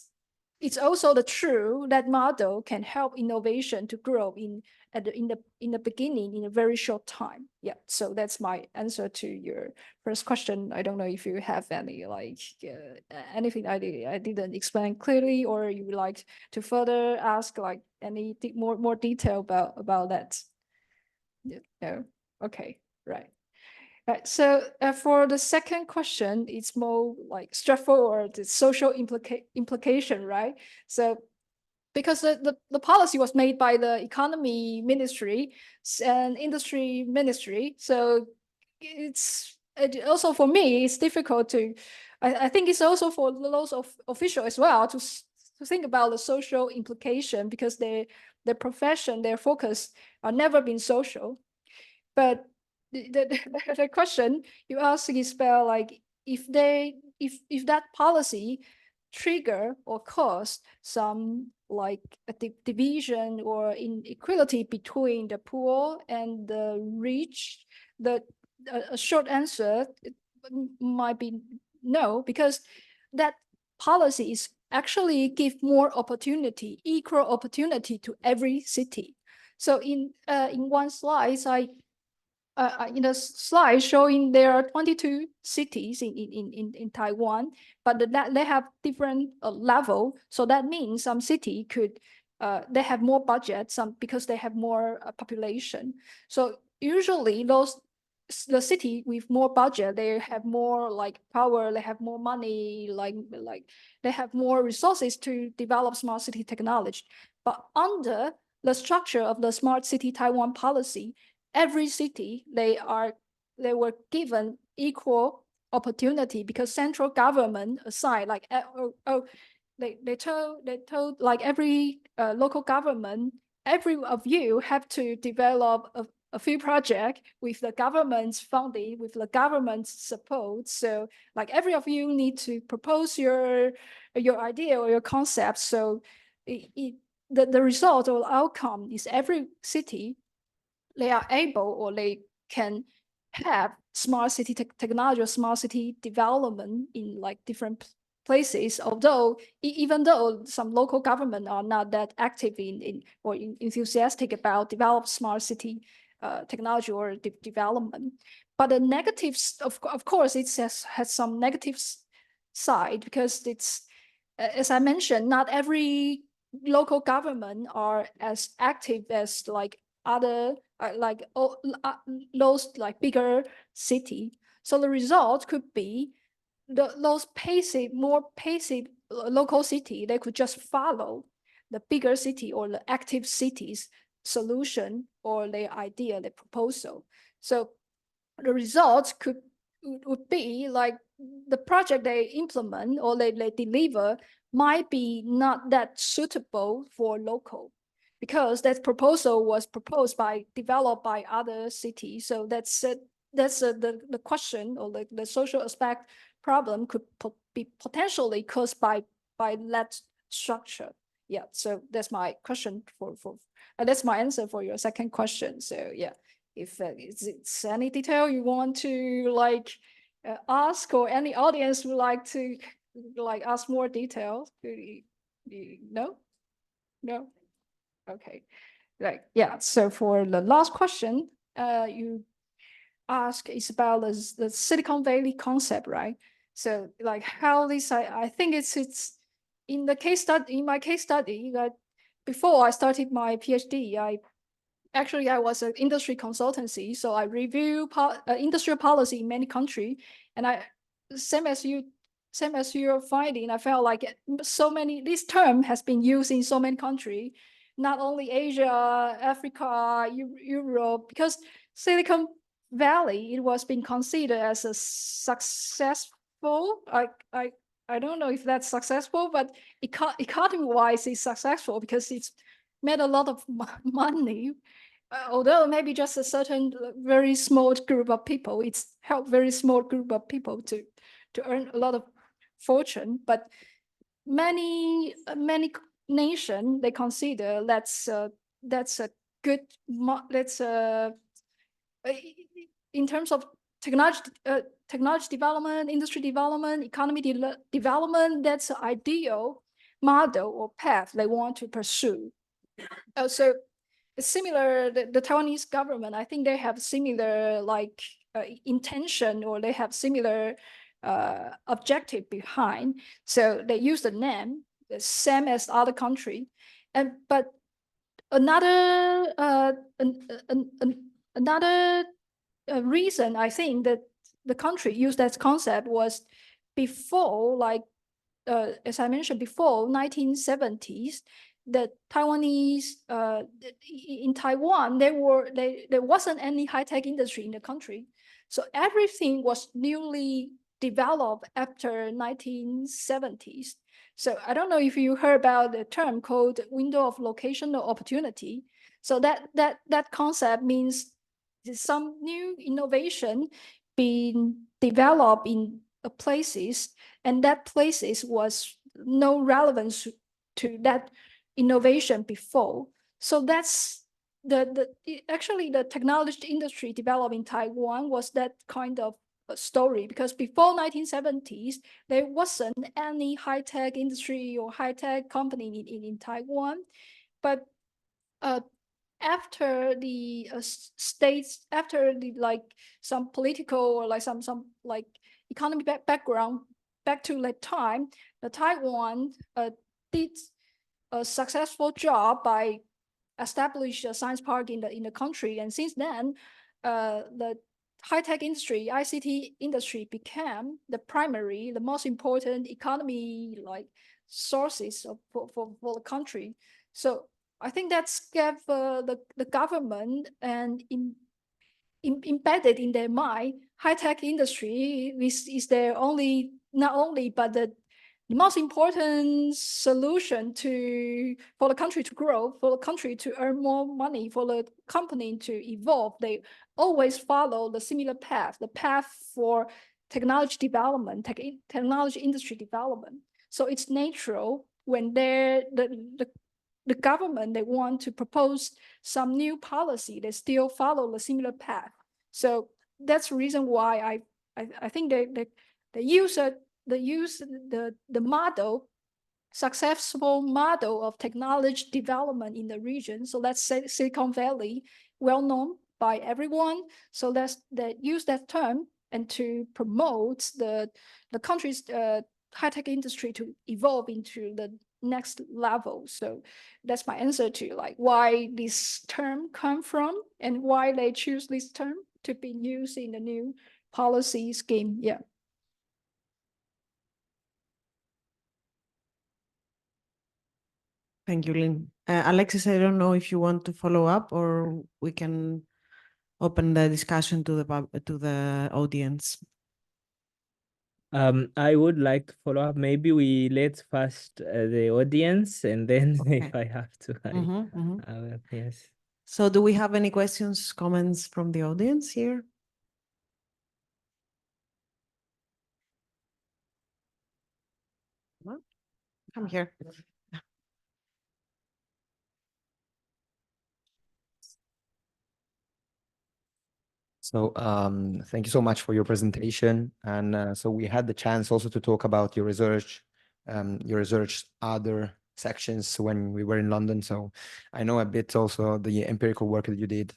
it's also the true that model can help innovation to grow in the beginning in a very short time. Yeah, so that's my answer to your first question. I don't know if you have any like anything I didn't explain clearly, or you would like to further ask like any more detail about that. Yeah, no, okay, right. Right. So for the second question, it's more like straightforward, the social implication, right? So because the policy was made by the economy ministry and industry ministry, so it also for me it's difficult to. I think it's also for those of official as well to think about the social implication, because their profession, their focus are never been social. But the question you ask is about like if that policy trigger or cause some like a division or inequality between the poor and the rich, a short answer might be no, because that policy is actually give more opportunity, equal opportunity to every city. So in one slide, in a slide showing there are 22 cities in Taiwan, but they have different level. So that means some city could they have more budget, some because they have more population. So usually the city with more budget, they have more like power, they have more money, like they have more resources to develop smart city technology. But under the structure of the Smart City Taiwan policy, every city they were given equal opportunity, because central government aside like they told like every local government, every of you have to develop a few projects with the government's funding, with the government's support. So like every of you need to propose your idea or your concept. So the result or outcome is every city, they are able or they can have smart city technology or smart city development in like different places, although even though some local government are not that active or enthusiastic about develop smart city technology or development. But the negatives, of course, it has some negative side, because it's as I mentioned, not every local government are as active as like other those like bigger city. So the result could be those more passive local city, they could just follow the bigger city or the active cities solution or their idea, their proposal. So the results would be like the project they implement or they deliver might be not that suitable for local, because that proposal was developed by other cities. So that's the question, or the social aspect problem could be potentially caused by that structure. Yeah, so that's my question for that's my answer for your second question. So yeah, if it's any detail you want to like ask, or any audience would like to like ask more details, no, okay, like yeah. So for the last question you ask is about the Silicon Valley concept, right? So like how this I think it's in the case study, in my case study, that before I started my PhD, I was an industry consultancy, so I review industrial policy in many countries, and same as you same as you're finding, I felt like this term has been used in so many countries, not only Asia, Africa, Europe, because Silicon Valley, it was being considered as a successful, I don't know if that's successful, but economy-wise, it's successful because it's made a lot of money. Although maybe just a certain very small group of people, it's helped very small group of people to earn a lot of fortune. But many nation, they consider that's a good in terms of technology development, industry development, economy development, that's an ideal model or path they want to pursue. So it's similar, the Taiwanese government, I think they have similar intention, or they have similar objective behind. So they use the name the same as other country, but another reason I think that the country used that concept was before, as I mentioned before, 1970s, the Taiwanese in Taiwan, there wasn't any high-tech industry in the country, so everything was newly developed after 1970s. So I don't know if you heard about the term called window of locational opportunity. So that concept means some new innovation being developed in places, and that places was no relevance to that innovation before. So that's actually the technology industry developed in Taiwan was that kind of a story, because before 1970s there wasn't any high-tech industry or high-tech company in Taiwan. But after the states, after the some political or some economic background, back to that time, the Taiwan did a successful job by establish a science park in the country, and since then, the high-tech industry, ICT industry, became the most important economy sources for the country. So I think that's gave the government and embedded in their mind, high-tech industry is their not only, but the most important solution for the country to grow, for the country to earn more money, for the company to evolve. They always follow the similar path, the path for technology development, technology industry development. So it's natural when the government, they want to propose some new policy, they still follow the similar path. So that's the reason why I think they use the model, successful model of technology development in the region. So let's say Silicon Valley, well known by everyone. So they use that term and to promote the country's high-tech industry to evolve into the next level. So that's my answer to why this term come from and why they choose this term to be used in the new policy scheme. Yeah. Thank you, Lin. Alexis, I don't know if you want to follow up, or we can open the discussion to the audience. I would like to follow up. Maybe we let first the audience, and then if I have to, I will, yes. So do we have any questions, comments from the audience here? Come here. So thank you so much for your presentation. And so we had the chance also to talk about your research other sections when we were in London. So I know a bit also the empirical work that you did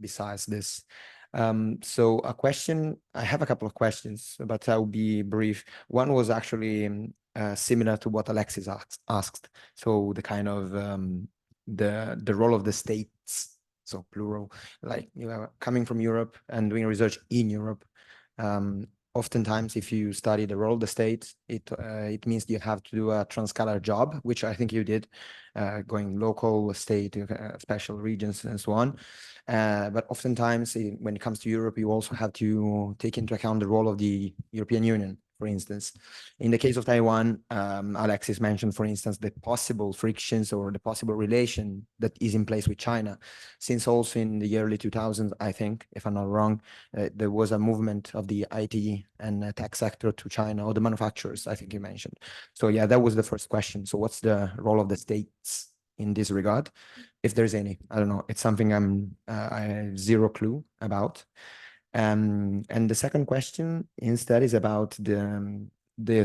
besides this. So I have a couple of questions, but I'll be brief. One was actually similar to what Alexis asked. So the kind of the role of the states, so plural, like coming from Europe and doing research in Europe. oftentimes if you study the role of the state, it means you have to do a transcalar job, which I think you did, going local, state, special regions, and so on. But oftentimes, when it comes to Europe, you also have to take into account the role of the European Union, for instance. In the case of Taiwan, Alexis mentioned, for instance, the possible frictions or the possible relation that is in place with China, since also in the early 2000s, I think, if I'm not wrong, there was a movement of the IT and tech sector to China, or the manufacturers, I think you mentioned. So yeah, that was the first question. So what's the role of the states in this regard, if there's any? I don't know. It's something I have zero clue about. And the second question instead is about the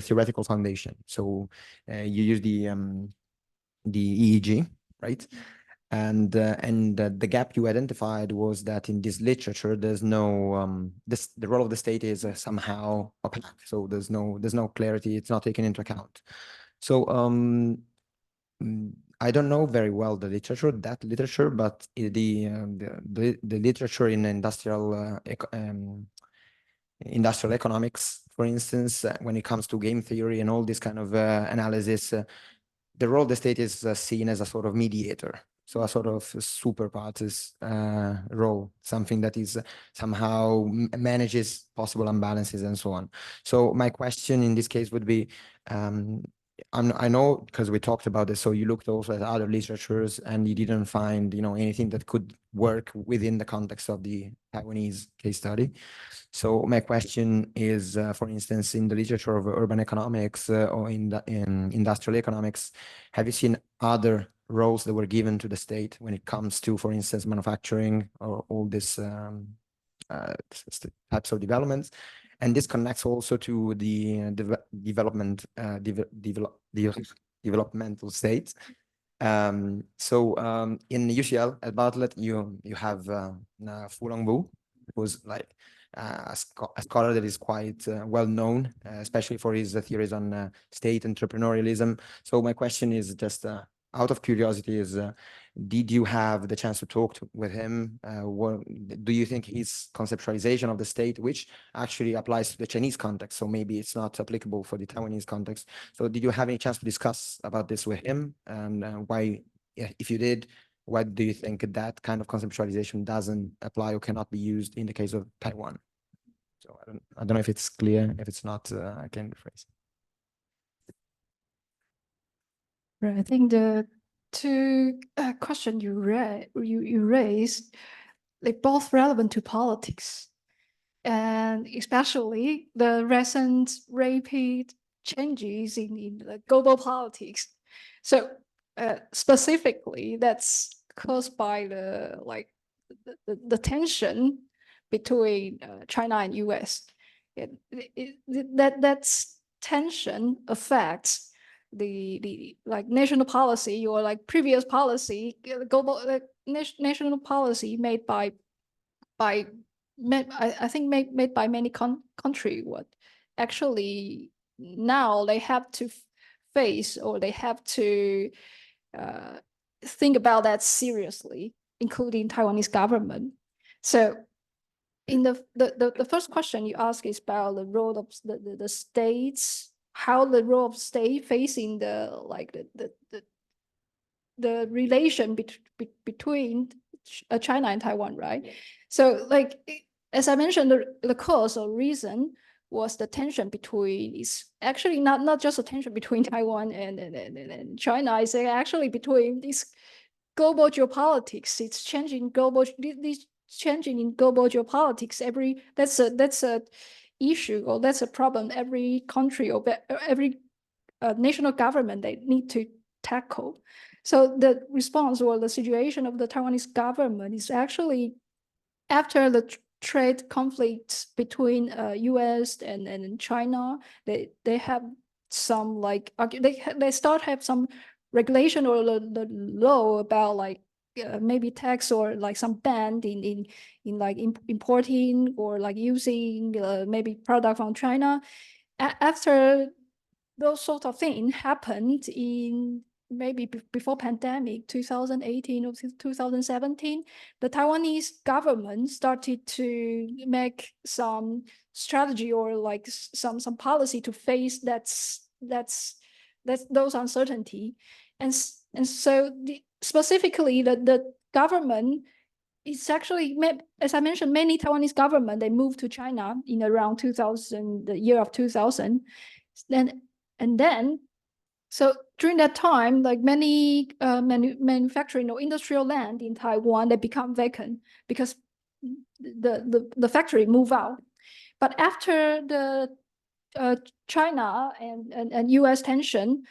theoretical foundation. So you use the EEG, right? And the gap you identified was that in this literature, there's no the role of the state is somehow opaque. So there's no clarity. It's not taken into account. So I don't know very well that literature, but the literature in industrial economics, for instance, when it comes to game theory and all this kind of analysis, the role of the state is seen as a sort of mediator. So a sort of super partes role, something that is somehow manages possible imbalances and so on. So my question in this case would be, I know because we talked about this, so you looked also at other literatures and you didn't find, anything that could work within the context of the Taiwanese case study. So my question is, for instance, in the literature of urban economics or in industrial economics, have you seen other roles that were given to the state when it comes to, for instance, manufacturing or all these types of developments? And this connects also to the developmental state. So in UCL at Bartlett, you have Fu Longbu, who's like a scholar that is quite well known, especially for his theories on state entrepreneurialism. So my question is just out of curiosity is, did you have the chance to talk with him? What do you think his conceptualization of the state, which actually applies to the Chinese context, so maybe it's not applicable for the Taiwanese context. So did you have any chance to discuss about this with him? And why, if you did, why do you think that kind of conceptualization doesn't apply or cannot be used in the case of Taiwan? So I don't know if it's clear. If it's not, I can rephrase. Right. I think the two questions you raised, they're both relevant to politics, and especially the recent rapid changes in the global politics. So specifically, that's caused by the tension between China and US. That's tension affects the national policy or like previous policy, global national policy made by I think made by many countries. What actually now they have to face, or they have to think about that seriously, including Taiwanese government. So in the first question you ask is about the role of the states, how the role of state facing the relation between China and Taiwan, right? So as I mentioned, the cause or reason was the tension between, is actually not just a tension between Taiwan and China, it's actually between this global geopolitics. It's changing this changing in global geopolitics. That's a issue, or that's a problem every country or every national government they need to tackle. So the response or the situation of the Taiwanese government is actually after the trade conflicts between US and China, they have some they start have some regulation or the law about maybe tax or some ban in importing or using maybe product from China. After those sort of things happened in maybe before pandemic, 2018 or 2017, the Taiwanese government started to make some strategy or like some policy to face those uncertainty. And so specifically the government, it's actually, as I mentioned, many Taiwanese government, they moved to China in around 2000, the year of 2000. So during that time, like many manufacturing or industrial land in Taiwan, they become vacant because the factory move out. But after the China and US tension,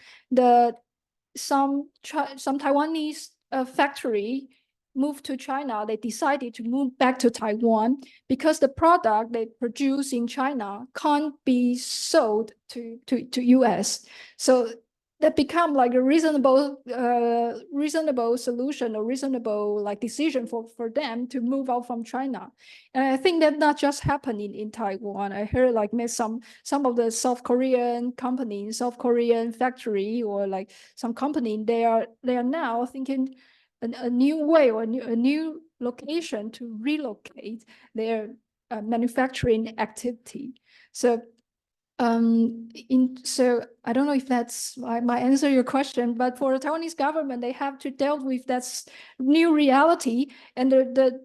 some Taiwanese factory moved to China. They decided to move back to Taiwan because the product they produce in China can't be sold to US. So that become like a reasonable solution or reasonable like decision for them to move out from China. And I think that not just happening in Taiwan. I heard like some of the South Korean companies, South Korean factory or like some company, they are now thinking a new way or a new location to relocate their manufacturing activity. So so I don't know if that's my answer to your question, but for the Taiwanese government, they have to deal with that new reality, and the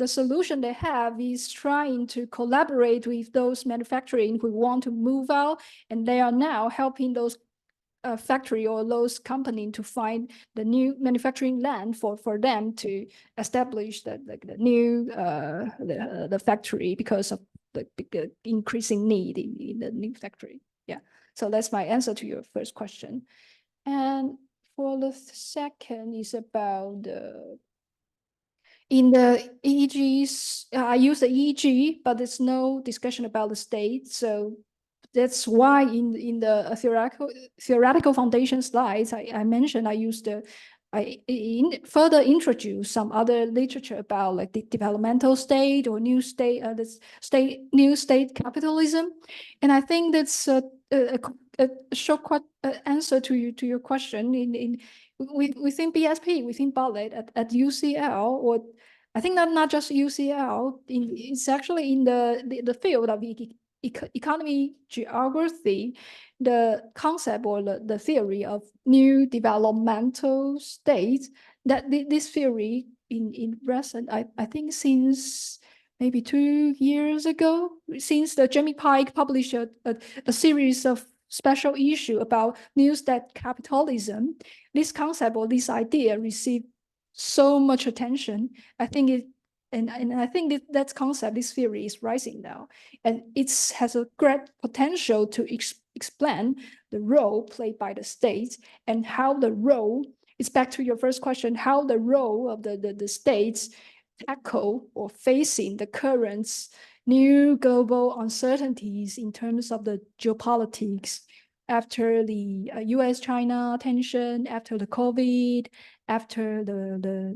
solution they have is trying to collaborate with those manufacturing who want to move out, and they are now helping those factory or those company to find the new manufacturing land for them to establish the new the factory because of the increasing need in the new factory. Yeah, so that's my answer to your first question. And for the second is about in the EEGs, I use the EEG, but there's no discussion about the state. So that's why in the theoretical foundation slides, I mentioned I further introduce some other literature about like the developmental state or new state, new state capitalism, and I think that's a short answer to your question within BSP, within Bartlett at UCL, or I think not just UCL. It's actually in the field of economy geography, the concept or the theory of new developmental states, that this theory in recent, I think since maybe 2 years ago, since the Jamie Pike published a series of special issue about new state capitalism, this concept or this idea received so much attention. I think and I think that concept, this theory is rising now, and it has a great potential to explain the role played by the states and how the role, it's back to your first question, how the role of the states tackle or facing the current new global uncertainties in terms of the geopolitics after the US-China tension, after the COVID, after the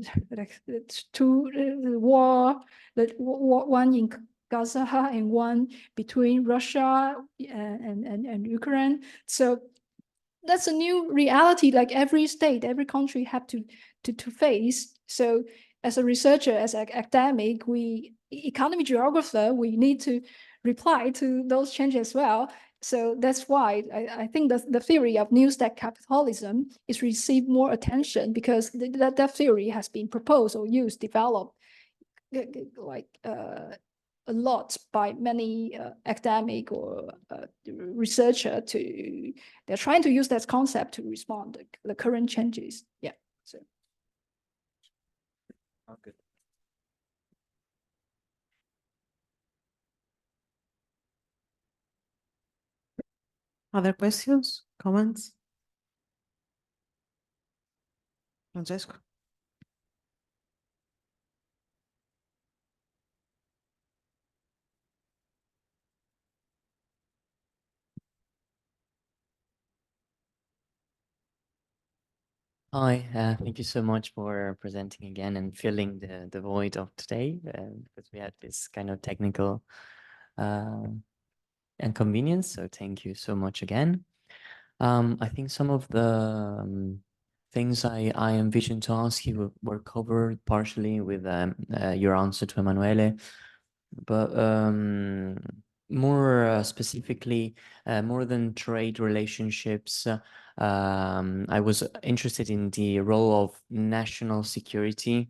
war, one in Gaza and one between Russia and Ukraine. So that's a new reality, like every state, every country have to face. So as a researcher, as an academic, economy geographer, we need to reply to those changes as well. So that's why I think the theory of new state capitalism is received more attention, because that theory has been proposed or used, developed like a lot by many academic or researcher. They're trying to use that concept to respond to the current changes. Yeah. So. Okay. Other questions, comments? Francesco? Hi, thank you so much for presenting again and filling the void of today, because we had this kind of technical inconvenience. So thank you so much again. I think some of the things I envisioned to ask you were covered partially with your answer to Emanuele, but more specifically, more than trade relationships, I was interested in the role of national security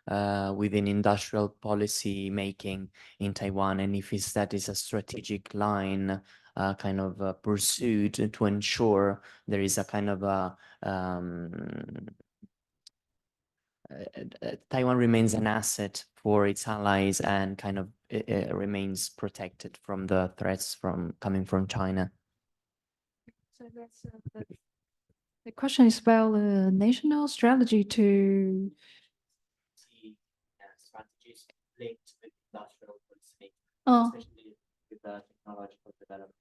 within industrial policy making in Taiwan, and if that is a strategic line kind of pursued to ensure there is a kind of a Taiwan remains an asset for its allies and kind of remains protected from the threats coming from China. So that's the question is about the national strategy to Strategies linked with industrial policy, oh especially with the technological development.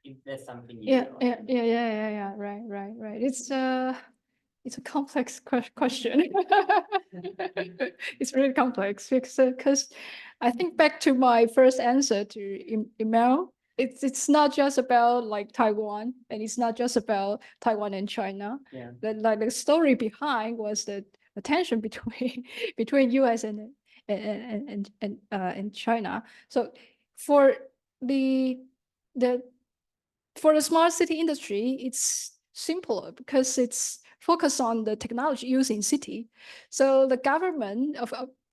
If there's something right. It's a complex question. It's really complex because I think back to my first answer to email. It's not just about like Taiwan, and it's not just about Taiwan and China. Yeah. The story behind was the tension between US and China. So for the smart city industry, it's simpler because it's focused on the technology used in city. So the government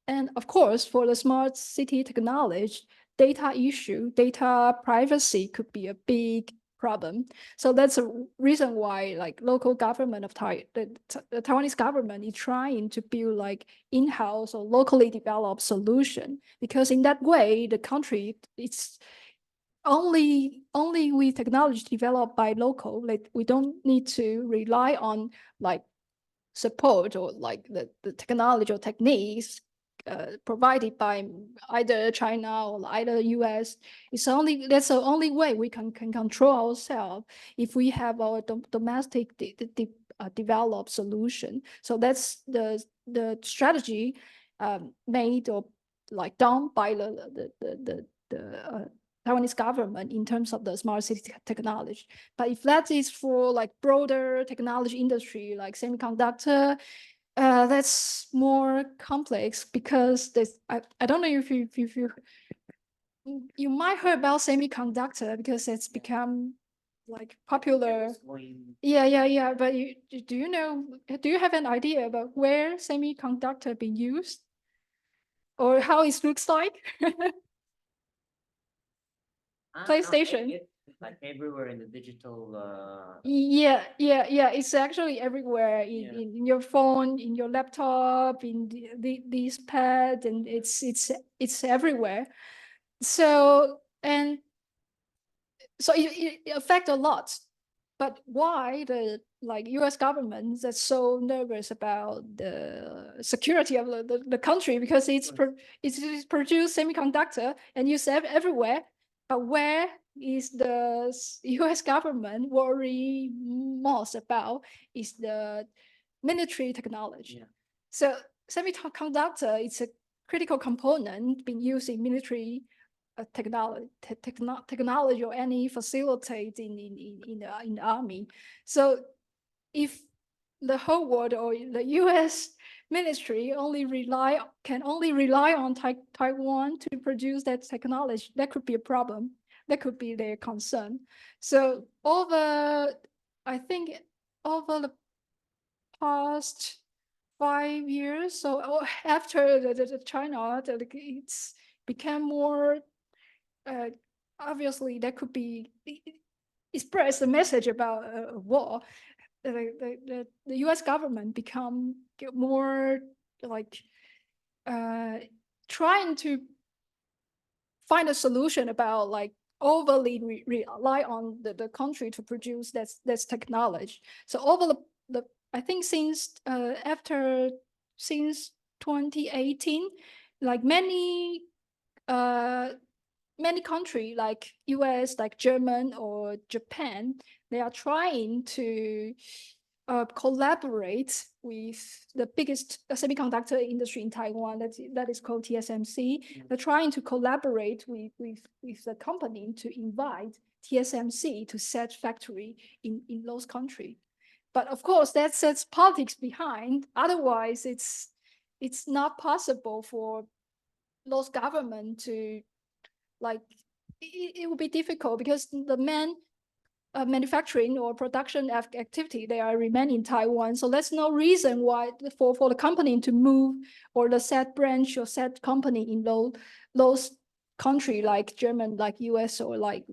and of course for the smart city technology, data issue, data privacy could be a big problem. So that's a reason why like local government of the Taiwanese government is trying to build like in-house or locally developed solution, because in that way the country it's only with technology developed by local, like we don't need to rely on like support or like the technology or techniques provided by either China or either US. That's the only way we can control ourselves if we have our domestic developed solution. So that's the strategy made or like done by the Taiwanese government in terms of the smart city technology. But if that is for like broader technology industry like semiconductor, that's more complex because I don't know if you might heard about semiconductor because it's become like popular. Yeah. But do you have an idea about where semiconductor being used or how it looks like? PlayStation. Like everywhere in the digital. Yeah. It's actually everywhere in your phone, in your laptop, in these pads, and it's everywhere. So it affects a lot. But why the like U.S. government that's so nervous about the security of the country, because it's produced semiconductor and used everywhere. But where is the U.S. government worry most about is the military technology. Yeah. So semiconductor is a critical component being used in military technology or any facilitate in the army. So if the whole world or the U.S. military can only rely on Taiwan to produce that technology, that could be a problem. That could be their concern. So I think over the past 5 years, so after the China, it's become more obviously that could be express a message about a war. The U.S. government become more like trying to find a solution about like overly rely on the country to produce that's technology. So over the I think since 2018, like many countries like US, like German or Japan, they are trying to collaborate with the biggest semiconductor industry in Taiwan, that is called TSMC. They're trying to collaborate with the company to invite TSMC to set factory in those countries. But of course, that sets politics behind. Otherwise, it's not possible for those government to, like, it would be difficult because the manufacturing or production activity, they are remain in Taiwan. So there's no reason why for the company to move, or the set branch or set company in those country like German, like US, or like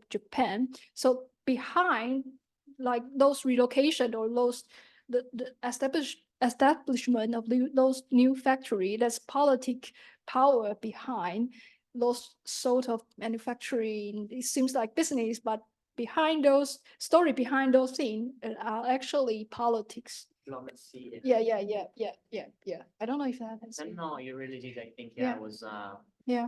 Japan. So behind like those relocation or those the establishment of those new factory, there's politic power behind those sort of manufacturing. It seems like business, but behind those story, behind those things are actually politics. Diplomacy. Yeah. I don't know if that has. No, you really did. I think Yeah. Yeah.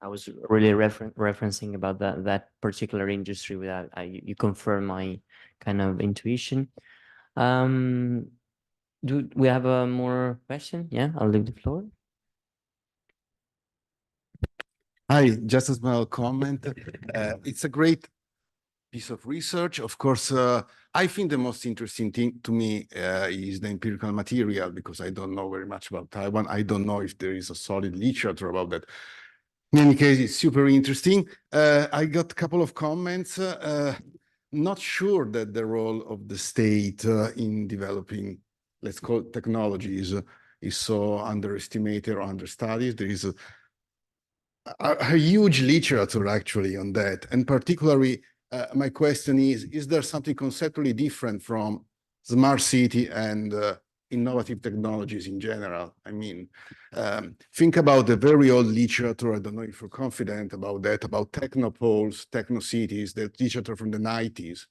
I was really referencing about that particular industry. Without you confirm my kind of intuition. Do we have a more question? Yeah, I'll leave the floor. Hi, just a small comment. It's a great piece of research. Of course, I think the most interesting thing to me is the empirical material, because I don't know very much about Taiwan. I don't know if there is a solid literature about that. In any case, it's super interesting. I got a couple of comments. Not sure that the role of the state in developing, let's call it, technologies is so underestimated or understudied. There is a huge literature actually on that. And particularly, my question is there something conceptually different from smart city and innovative technologies in general? I mean, think about the very old literature. I don't know if you're confident about that, about technopoles, techno-cities, the literature from the 90s.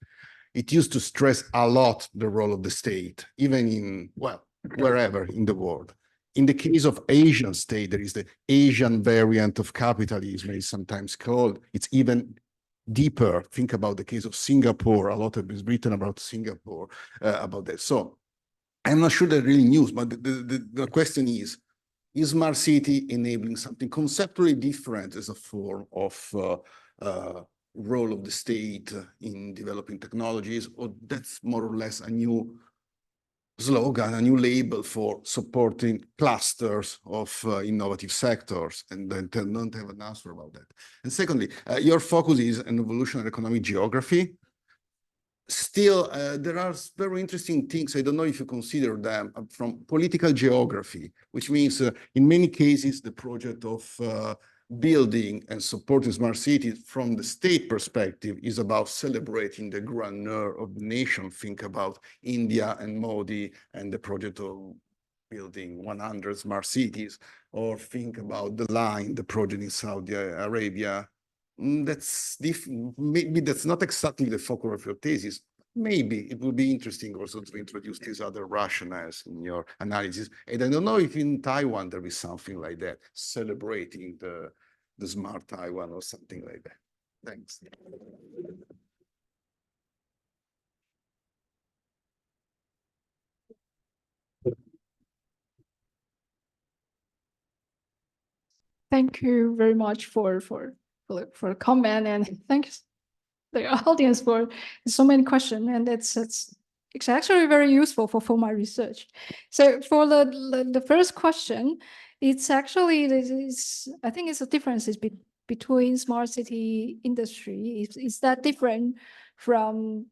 It used to stress a lot the role of the state, even in, well, wherever in the world. In the case of Asian state, there is the Asian variant of capitalism, it's sometimes called. It's even deeper. Think about the case of Singapore. A lot is written about Singapore, about that. So I'm not sure that really news, but the question is smart city enabling something conceptually different as a form of role of the state in developing technologies, or that's more or less a new slogan, a new label for supporting clusters of innovative sectors, and then don't have an answer about that. And secondly, your focus is on evolutionary economic geography. Still, there are very interesting things. I don't know if you consider them from political geography, which means in many cases, the project of building and supporting smart cities from the state perspective is about celebrating the grandeur of the nation. Think about India and Modi and the project of building 100 smart cities, or think about the line, the project in Saudi Arabia. That's different. Maybe that's not exactly the focus of your thesis. Maybe it would be interesting also to introduce these other rationales in your analysis. And I don't know if in Taiwan there is something like that, celebrating the smart Taiwan or something like that. Thanks. Thank you very much for the comment, and thanks the audience for so many questions, and it's actually very useful for my research. So for the first question, it's actually I think it's a difference between smart city industry. Is that different from?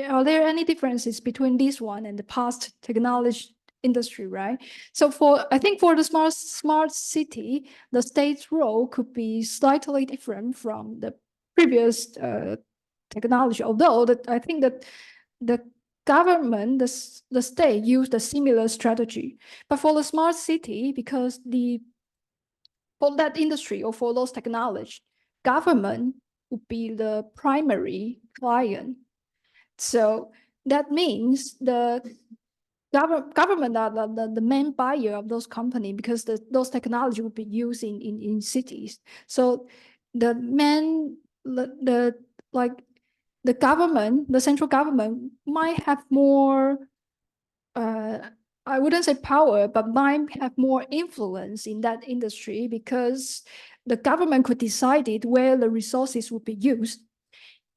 Are there any differences between this one and the past technology industry, right? So I think for the smart city, the state's role could be slightly different from the previous technology, although I think that the government, the state used a similar strategy. But for the smart city, because for that industry or for those technology, government would be the primary client. So that means the government are the main buyer of those companies, because those technology will be used in cities. So the government, the central government might have more, I wouldn't say power, but might have more influence in that industry, because the government could decide it where the resources would be used,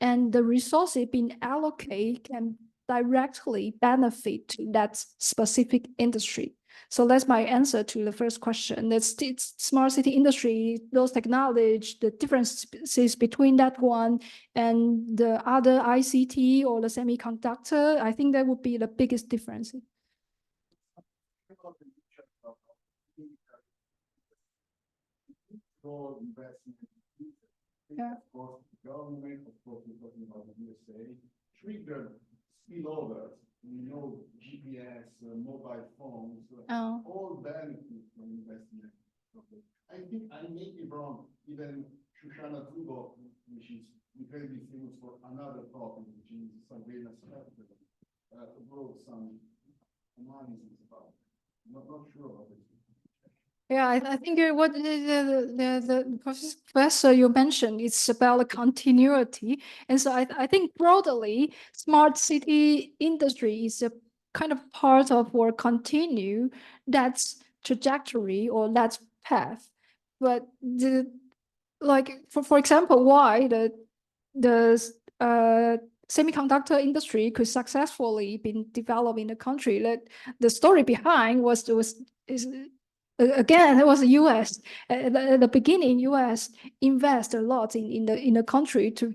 and the resources being allocated can directly benefit to that specific industry. So that's my answer to the first question. It's smart city industry, those technology, the differences between that one and the other ICT or the semiconductor, I think that would be the biggest difference. Yeah. Of course, the government, of course, we're talking about the USA, triggered spillovers, GPS, mobile phones, all benefit from investment. I think I may be wrong, even Shoshana Zuboff, which is incredibly famous for another topic, which is surveillance, wrote some analysis about it. Not sure about it. Yeah, I think what the professor you mentioned, it's about the continuity. And so I think broadly, smart city industry is a kind of part of or continue that trajectory or that path. But for example, why the semiconductor industry could successfully be developed in the country, that the story behind again, it was the U.S. At the beginning, U.S. invest a lot in the country to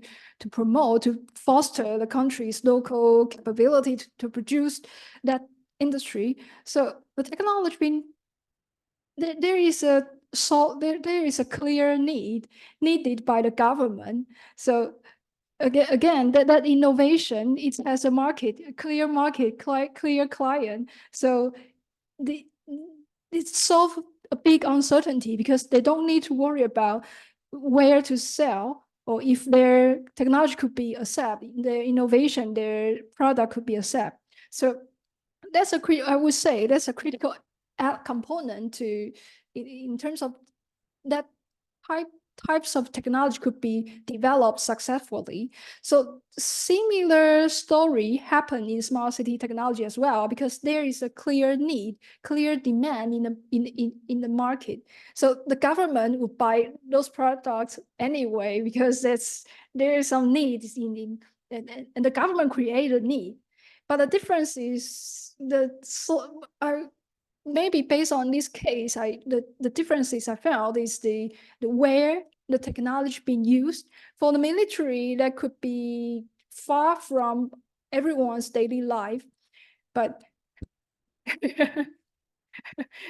promote, to foster the country's local capability to produce that industry. So the technology there is a clear need needed by the government. So again, that innovation, it has a market, a clear market, clear client. So it's solve a big uncertainty because they don't need to worry about where to sell or if their technology could be accepted, their innovation, their product could be accepted. So that's I would say that's a critical component to in terms of that types of technology could be developed successfully. So similar story happen in smart city technology as well, because there is a clear need, clear demand in the market. So the government would buy those products anyway because there is some needs and the government created need. But the difference is maybe based on this case, the differences I found is the where the technology being used. For the military, that could be far from everyone's daily life, but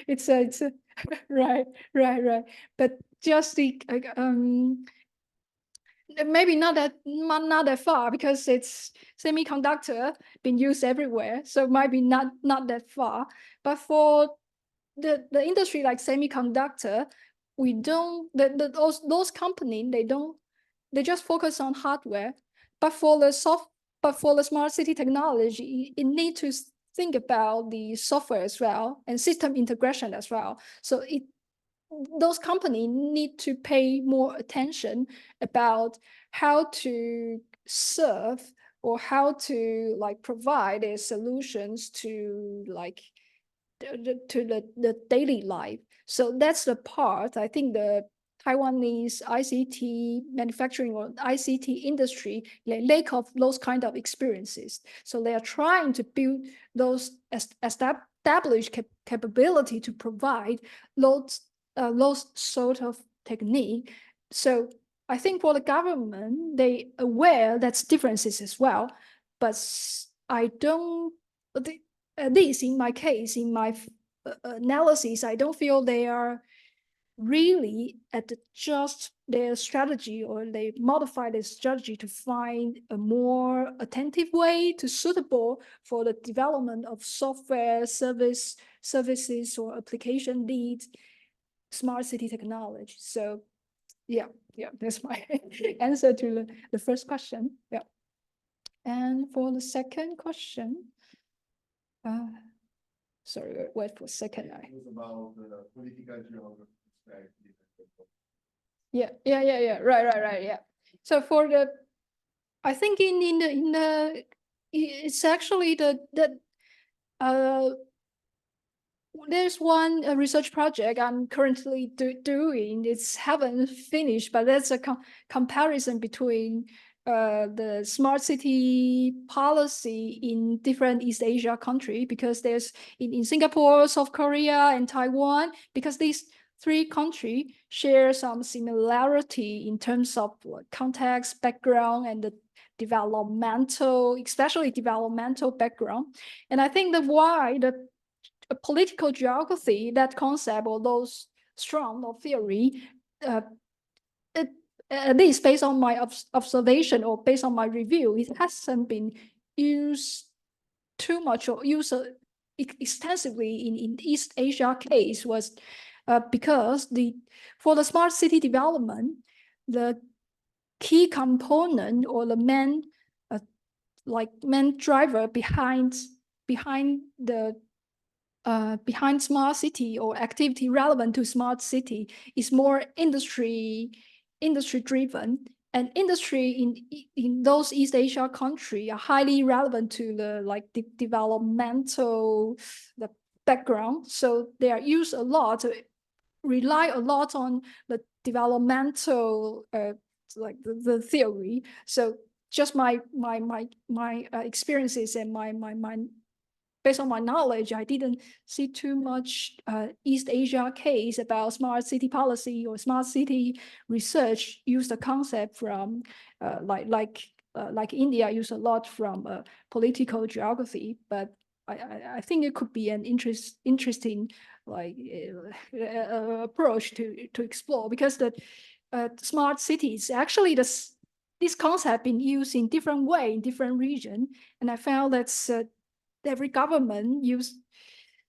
it's a right. But just the maybe not that far because it's semiconductor being used everywhere, so it might be not that far. But for the industry like semiconductor, we don't those companies, they just focus on hardware. But for the smart city technology, it need to think about the software as well and system integration as well. So those companies need to pay more attention about how to serve or how to provide their solutions to the daily life. So that's the part I think the Taiwanese ICT manufacturing or ICT industry lack of those kind of experiences. So they are trying to build those established capability to provide those sort of technique. So I think for the government, they aware that's differences as well, but I don't, at least in my case, in my analysis, I don't feel they are really at just their strategy, or they modify their strategy to find a more attentive way to suitable for the development of software services or application needs, smart city technology. So yeah, that's my answer to the first question. Yeah. And for the second question, sorry, wait for a second. It was about the political geography perspective. Yeah. Right. Yeah. So for I think in the it's actually there's one research project I'm currently doing. It's haven't finished, but that's a comparison between the smart city policy in different East Asia country, because there's in Singapore, South Korea, and Taiwan, because these three countries share some similarity in terms of context, background, and the developmental, especially developmental background. And I think that why the political geography, that concept or those strong or theory, at least based on my observation or based on my review, it hasn't been used too much or used extensively in East Asia case, was because for the smart city development, the key component or the main driver behind smart city or activity relevant to smart city is more industry driven, and industry in those East Asia countries are highly relevant to the developmental background. So they are used a lot, rely a lot on the developmental the theory. So just my experiences and my based on my knowledge, I didn't see too much East Asia case about smart city policy or smart city research use the concept from like India use a lot from political geography. But I think it could be an interesting approach to explore, because the smart cities actually this concept been used in different way in different region, and I found that's every government use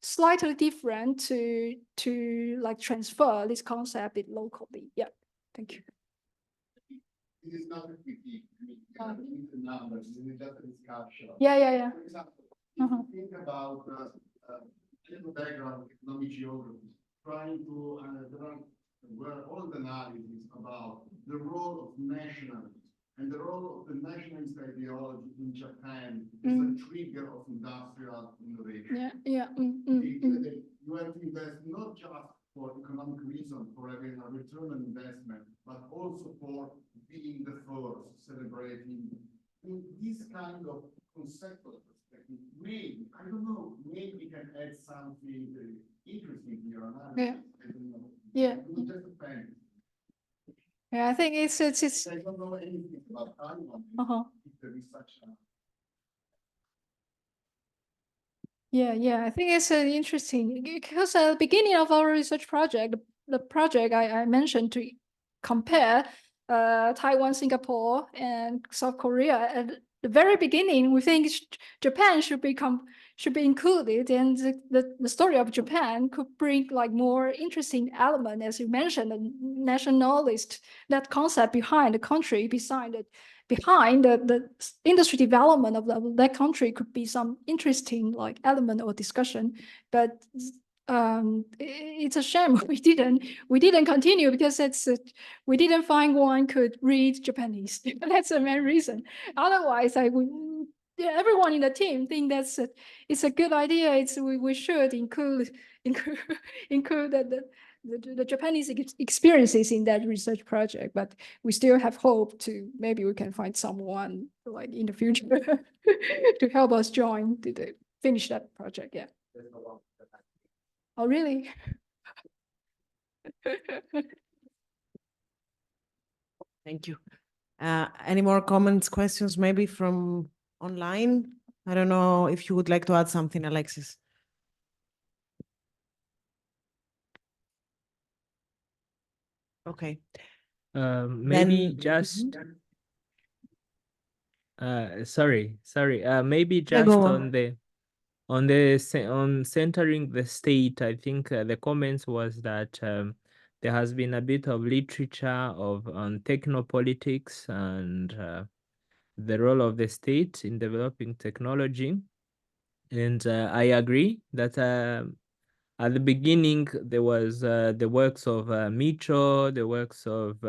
slightly different to like transfer this concept locally. Yeah, thank you. It is not a critique. I mean, the numbers, it is just a discussion. Yeah. For example, if you think about little background economic geography, trying to where all the analysis about the role of nationalism and the role of the nationalist ideology in Japan is a trigger of industrial innovation. Yeah. You have to invest not just for economic reasons, for having a return on investment, but also for being the first, celebrating. In this kind of conceptual perspective, maybe, I don't know, maybe we can add something interesting to your analysis. I don't know. Yeah. It will just depend. Yeah, I think it's. I don't know anything about Taiwan. If there is such a. Yeah, I think it's interesting, because at the beginning of our research project, the project I mentioned to compare Taiwan, Singapore, and South Korea. At the very beginning, we think Japan should be included, and the story of Japan could bring like more interesting element, as you mentioned, the nationalist, that concept behind the country, behind the industry development of that country could be some interesting like element or discussion. But it's a shame we didn't continue, because we didn't find one could read Japanese. That's the main reason. Otherwise, everyone in the team think it's a good idea. We should include the Japanese experiences in that research project. But we still have hope to maybe we can find someone like in the future to help us join to finish that project. Yeah. Oh, really? Thank you. Any more comments, questions, maybe from online? I don't know if you would like to add something, Alexis. Okay. Maybe Then- just sorry. Maybe Yeah, just go on centering the state. I think the comments was that there has been a bit of literature on technopolitics and the role of the state in developing technology, and I agree that at the beginning there was the works of Micho, the works of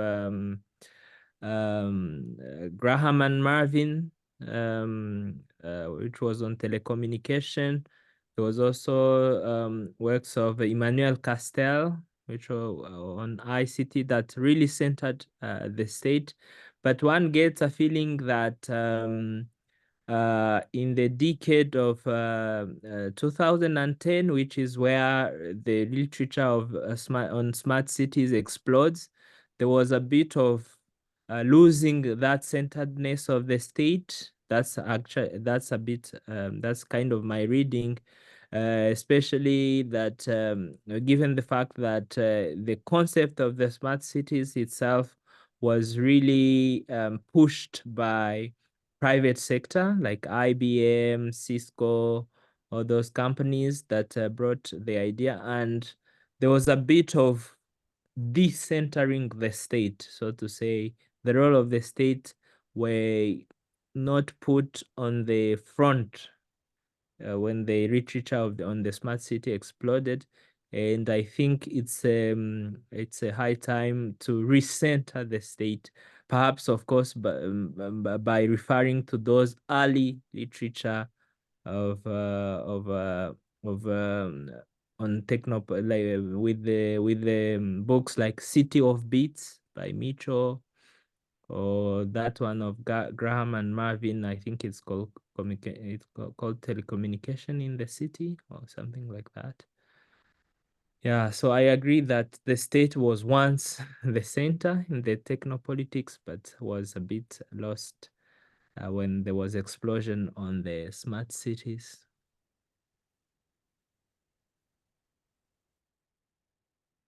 Graham and Marvin, which was on telecommunication, There was also works of Emmanuel Castel, which were on ICT that really centered the state. But one gets a feeling that in the decade of 2010, which is where the literature of on smart cities explodes, there was a bit of losing that centeredness of the state. That's a bit that's kind of my reading, especially that given the fact that the concept of the smart cities itself was really pushed by private sector like IBM, Cisco, all those companies that brought the idea, and there was a bit of decentering the state, so to say. The role of the state were not put on the front when the literature on the smart city exploded. And I think it's a high time to recenter the state, perhaps, of course, by referring to those early literature of on techno, like with the books like City of Beats by Mitchell, or that one of Graham and Marvin. I think it's called called Telecommunication in the City or something like that. Yeah, so I agree that the state was once the center in the technopolitics, but was a bit lost when there was explosion on the smart cities.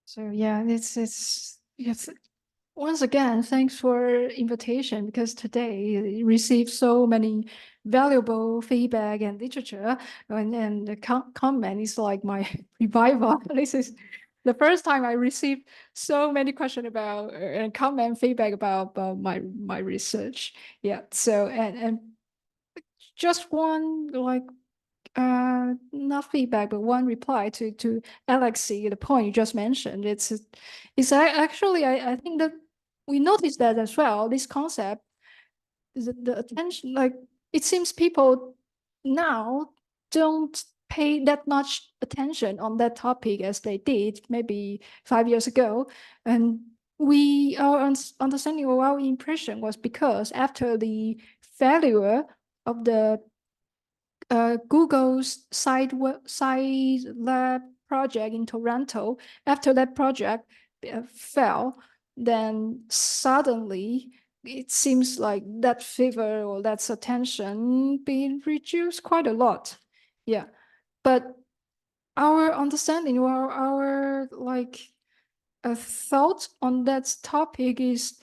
So yeah, it's yes. Once again, thanks for invitation, because today we received so many valuable feedback and literature, and the comment is like my revival. This is the first time I received so many questions about and comment feedback about my research. Yeah. So and just one like not feedback, but one reply to Alexis, the point you just mentioned. Actually I think that we noticed that as well. This concept is the attention, like it seems people now don't pay that much attention on that topic as they did maybe 5 years ago. And our understanding or our impression was because after the failure of the Google's side lab project in Toronto, after that project fell, then suddenly it seems like that figure or that attention being reduced quite a lot. Yeah, but our understanding or our like a thought on that topic is,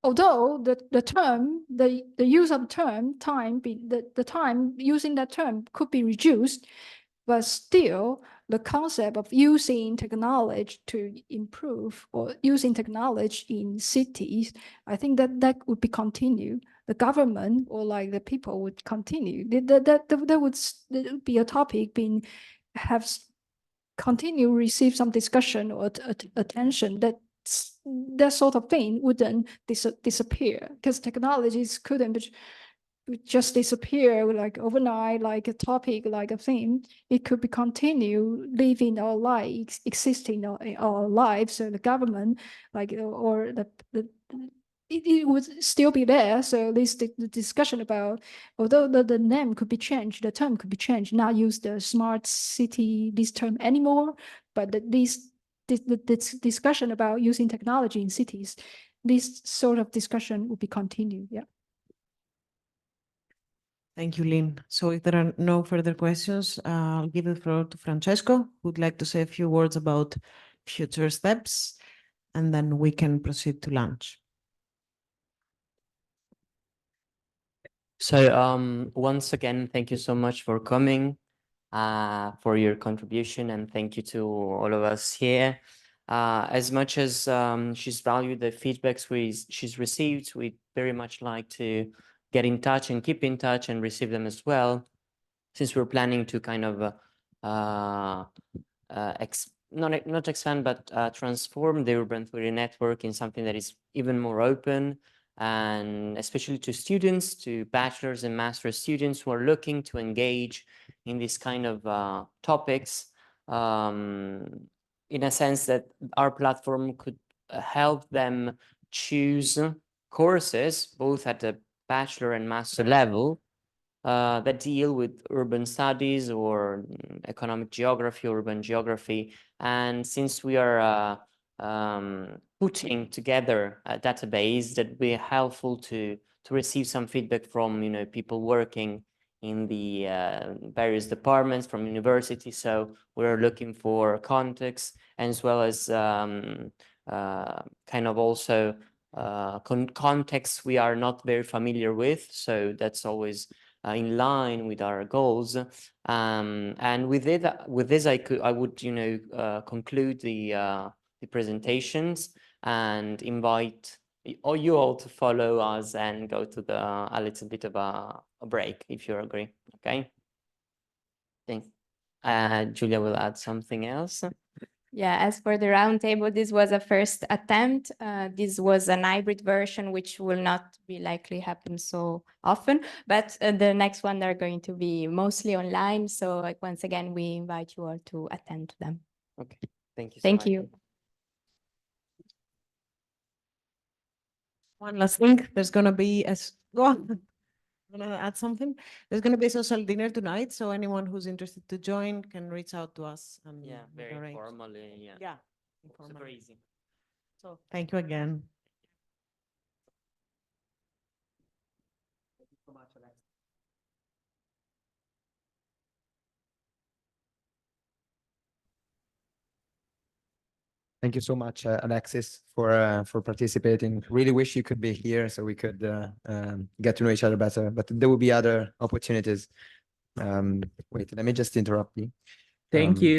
although the term, the use of term time, the time using that term could be reduced, but still the concept of using technology to improve or using technology in cities, I think that would be continued. The government or like the people would continue. That would be a topic being have continue receive some discussion or attention, that sort of thing wouldn't disappear, because technologies couldn't just disappear like overnight, like a topic, like a theme. It could be continue living our lives, existing in our lives. So the government, like, or it would still be there. So at least the discussion about, although the name could be changed, the term could be changed, not use the smart city, this term anymore, but this discussion about using technology in cities, this sort of discussion will be continued. Yeah. Thank you, Lynn. So if there are no further questions, I'll give the floor to Francesco, who would like to say a few words about future steps, and then we can proceed to lunch. So once again, thank you so much for coming, for your contribution, and thank you to all of us here. As much as she's valued the feedbacks she's received, we'd very much like to get in touch and keep in touch and receive them as well, since we're planning to kind of not expand, but transform the Urban Theory Network in something that is even more open, and especially to students, to bachelor's and master's students who are looking to engage in this kind of topics, in a sense that our platform could help them choose courses both at the bachelor and master level that deal with urban studies or economic geography, urban geography. And since we are putting together a database, that would be helpful to receive some feedback from people working in the various departments from university. So we're looking for context, as well as kind of also contexts we are not very familiar with. So that's always in line with our goals. And with this, I would conclude the presentations and invite you all to follow us and go to a little bit of a break, if you agree. Okay. Thanks. Julia will add something else. Yeah, as for the roundtable, this was a first attempt. This was an hybrid version, which will not be likely happen so often, but the next one are going to be mostly online. So like, once again, we invite you all to attend to them. Okay, thank you so Thank much. you. One last thing, there's gonna be I'm gonna add something. There's gonna be a social dinner tonight, so anyone who's interested to join can reach out to us and Yeah, we'll very arrange. formally. Yeah, Yeah, super informal. easy. So thank you again. Thank you so much, Alex. Thank you so much, Alexis, for participating. Really wish you could be here so we could get to know each other better. But there will be other opportunities. Wait, let me just interrupt you. Thank you.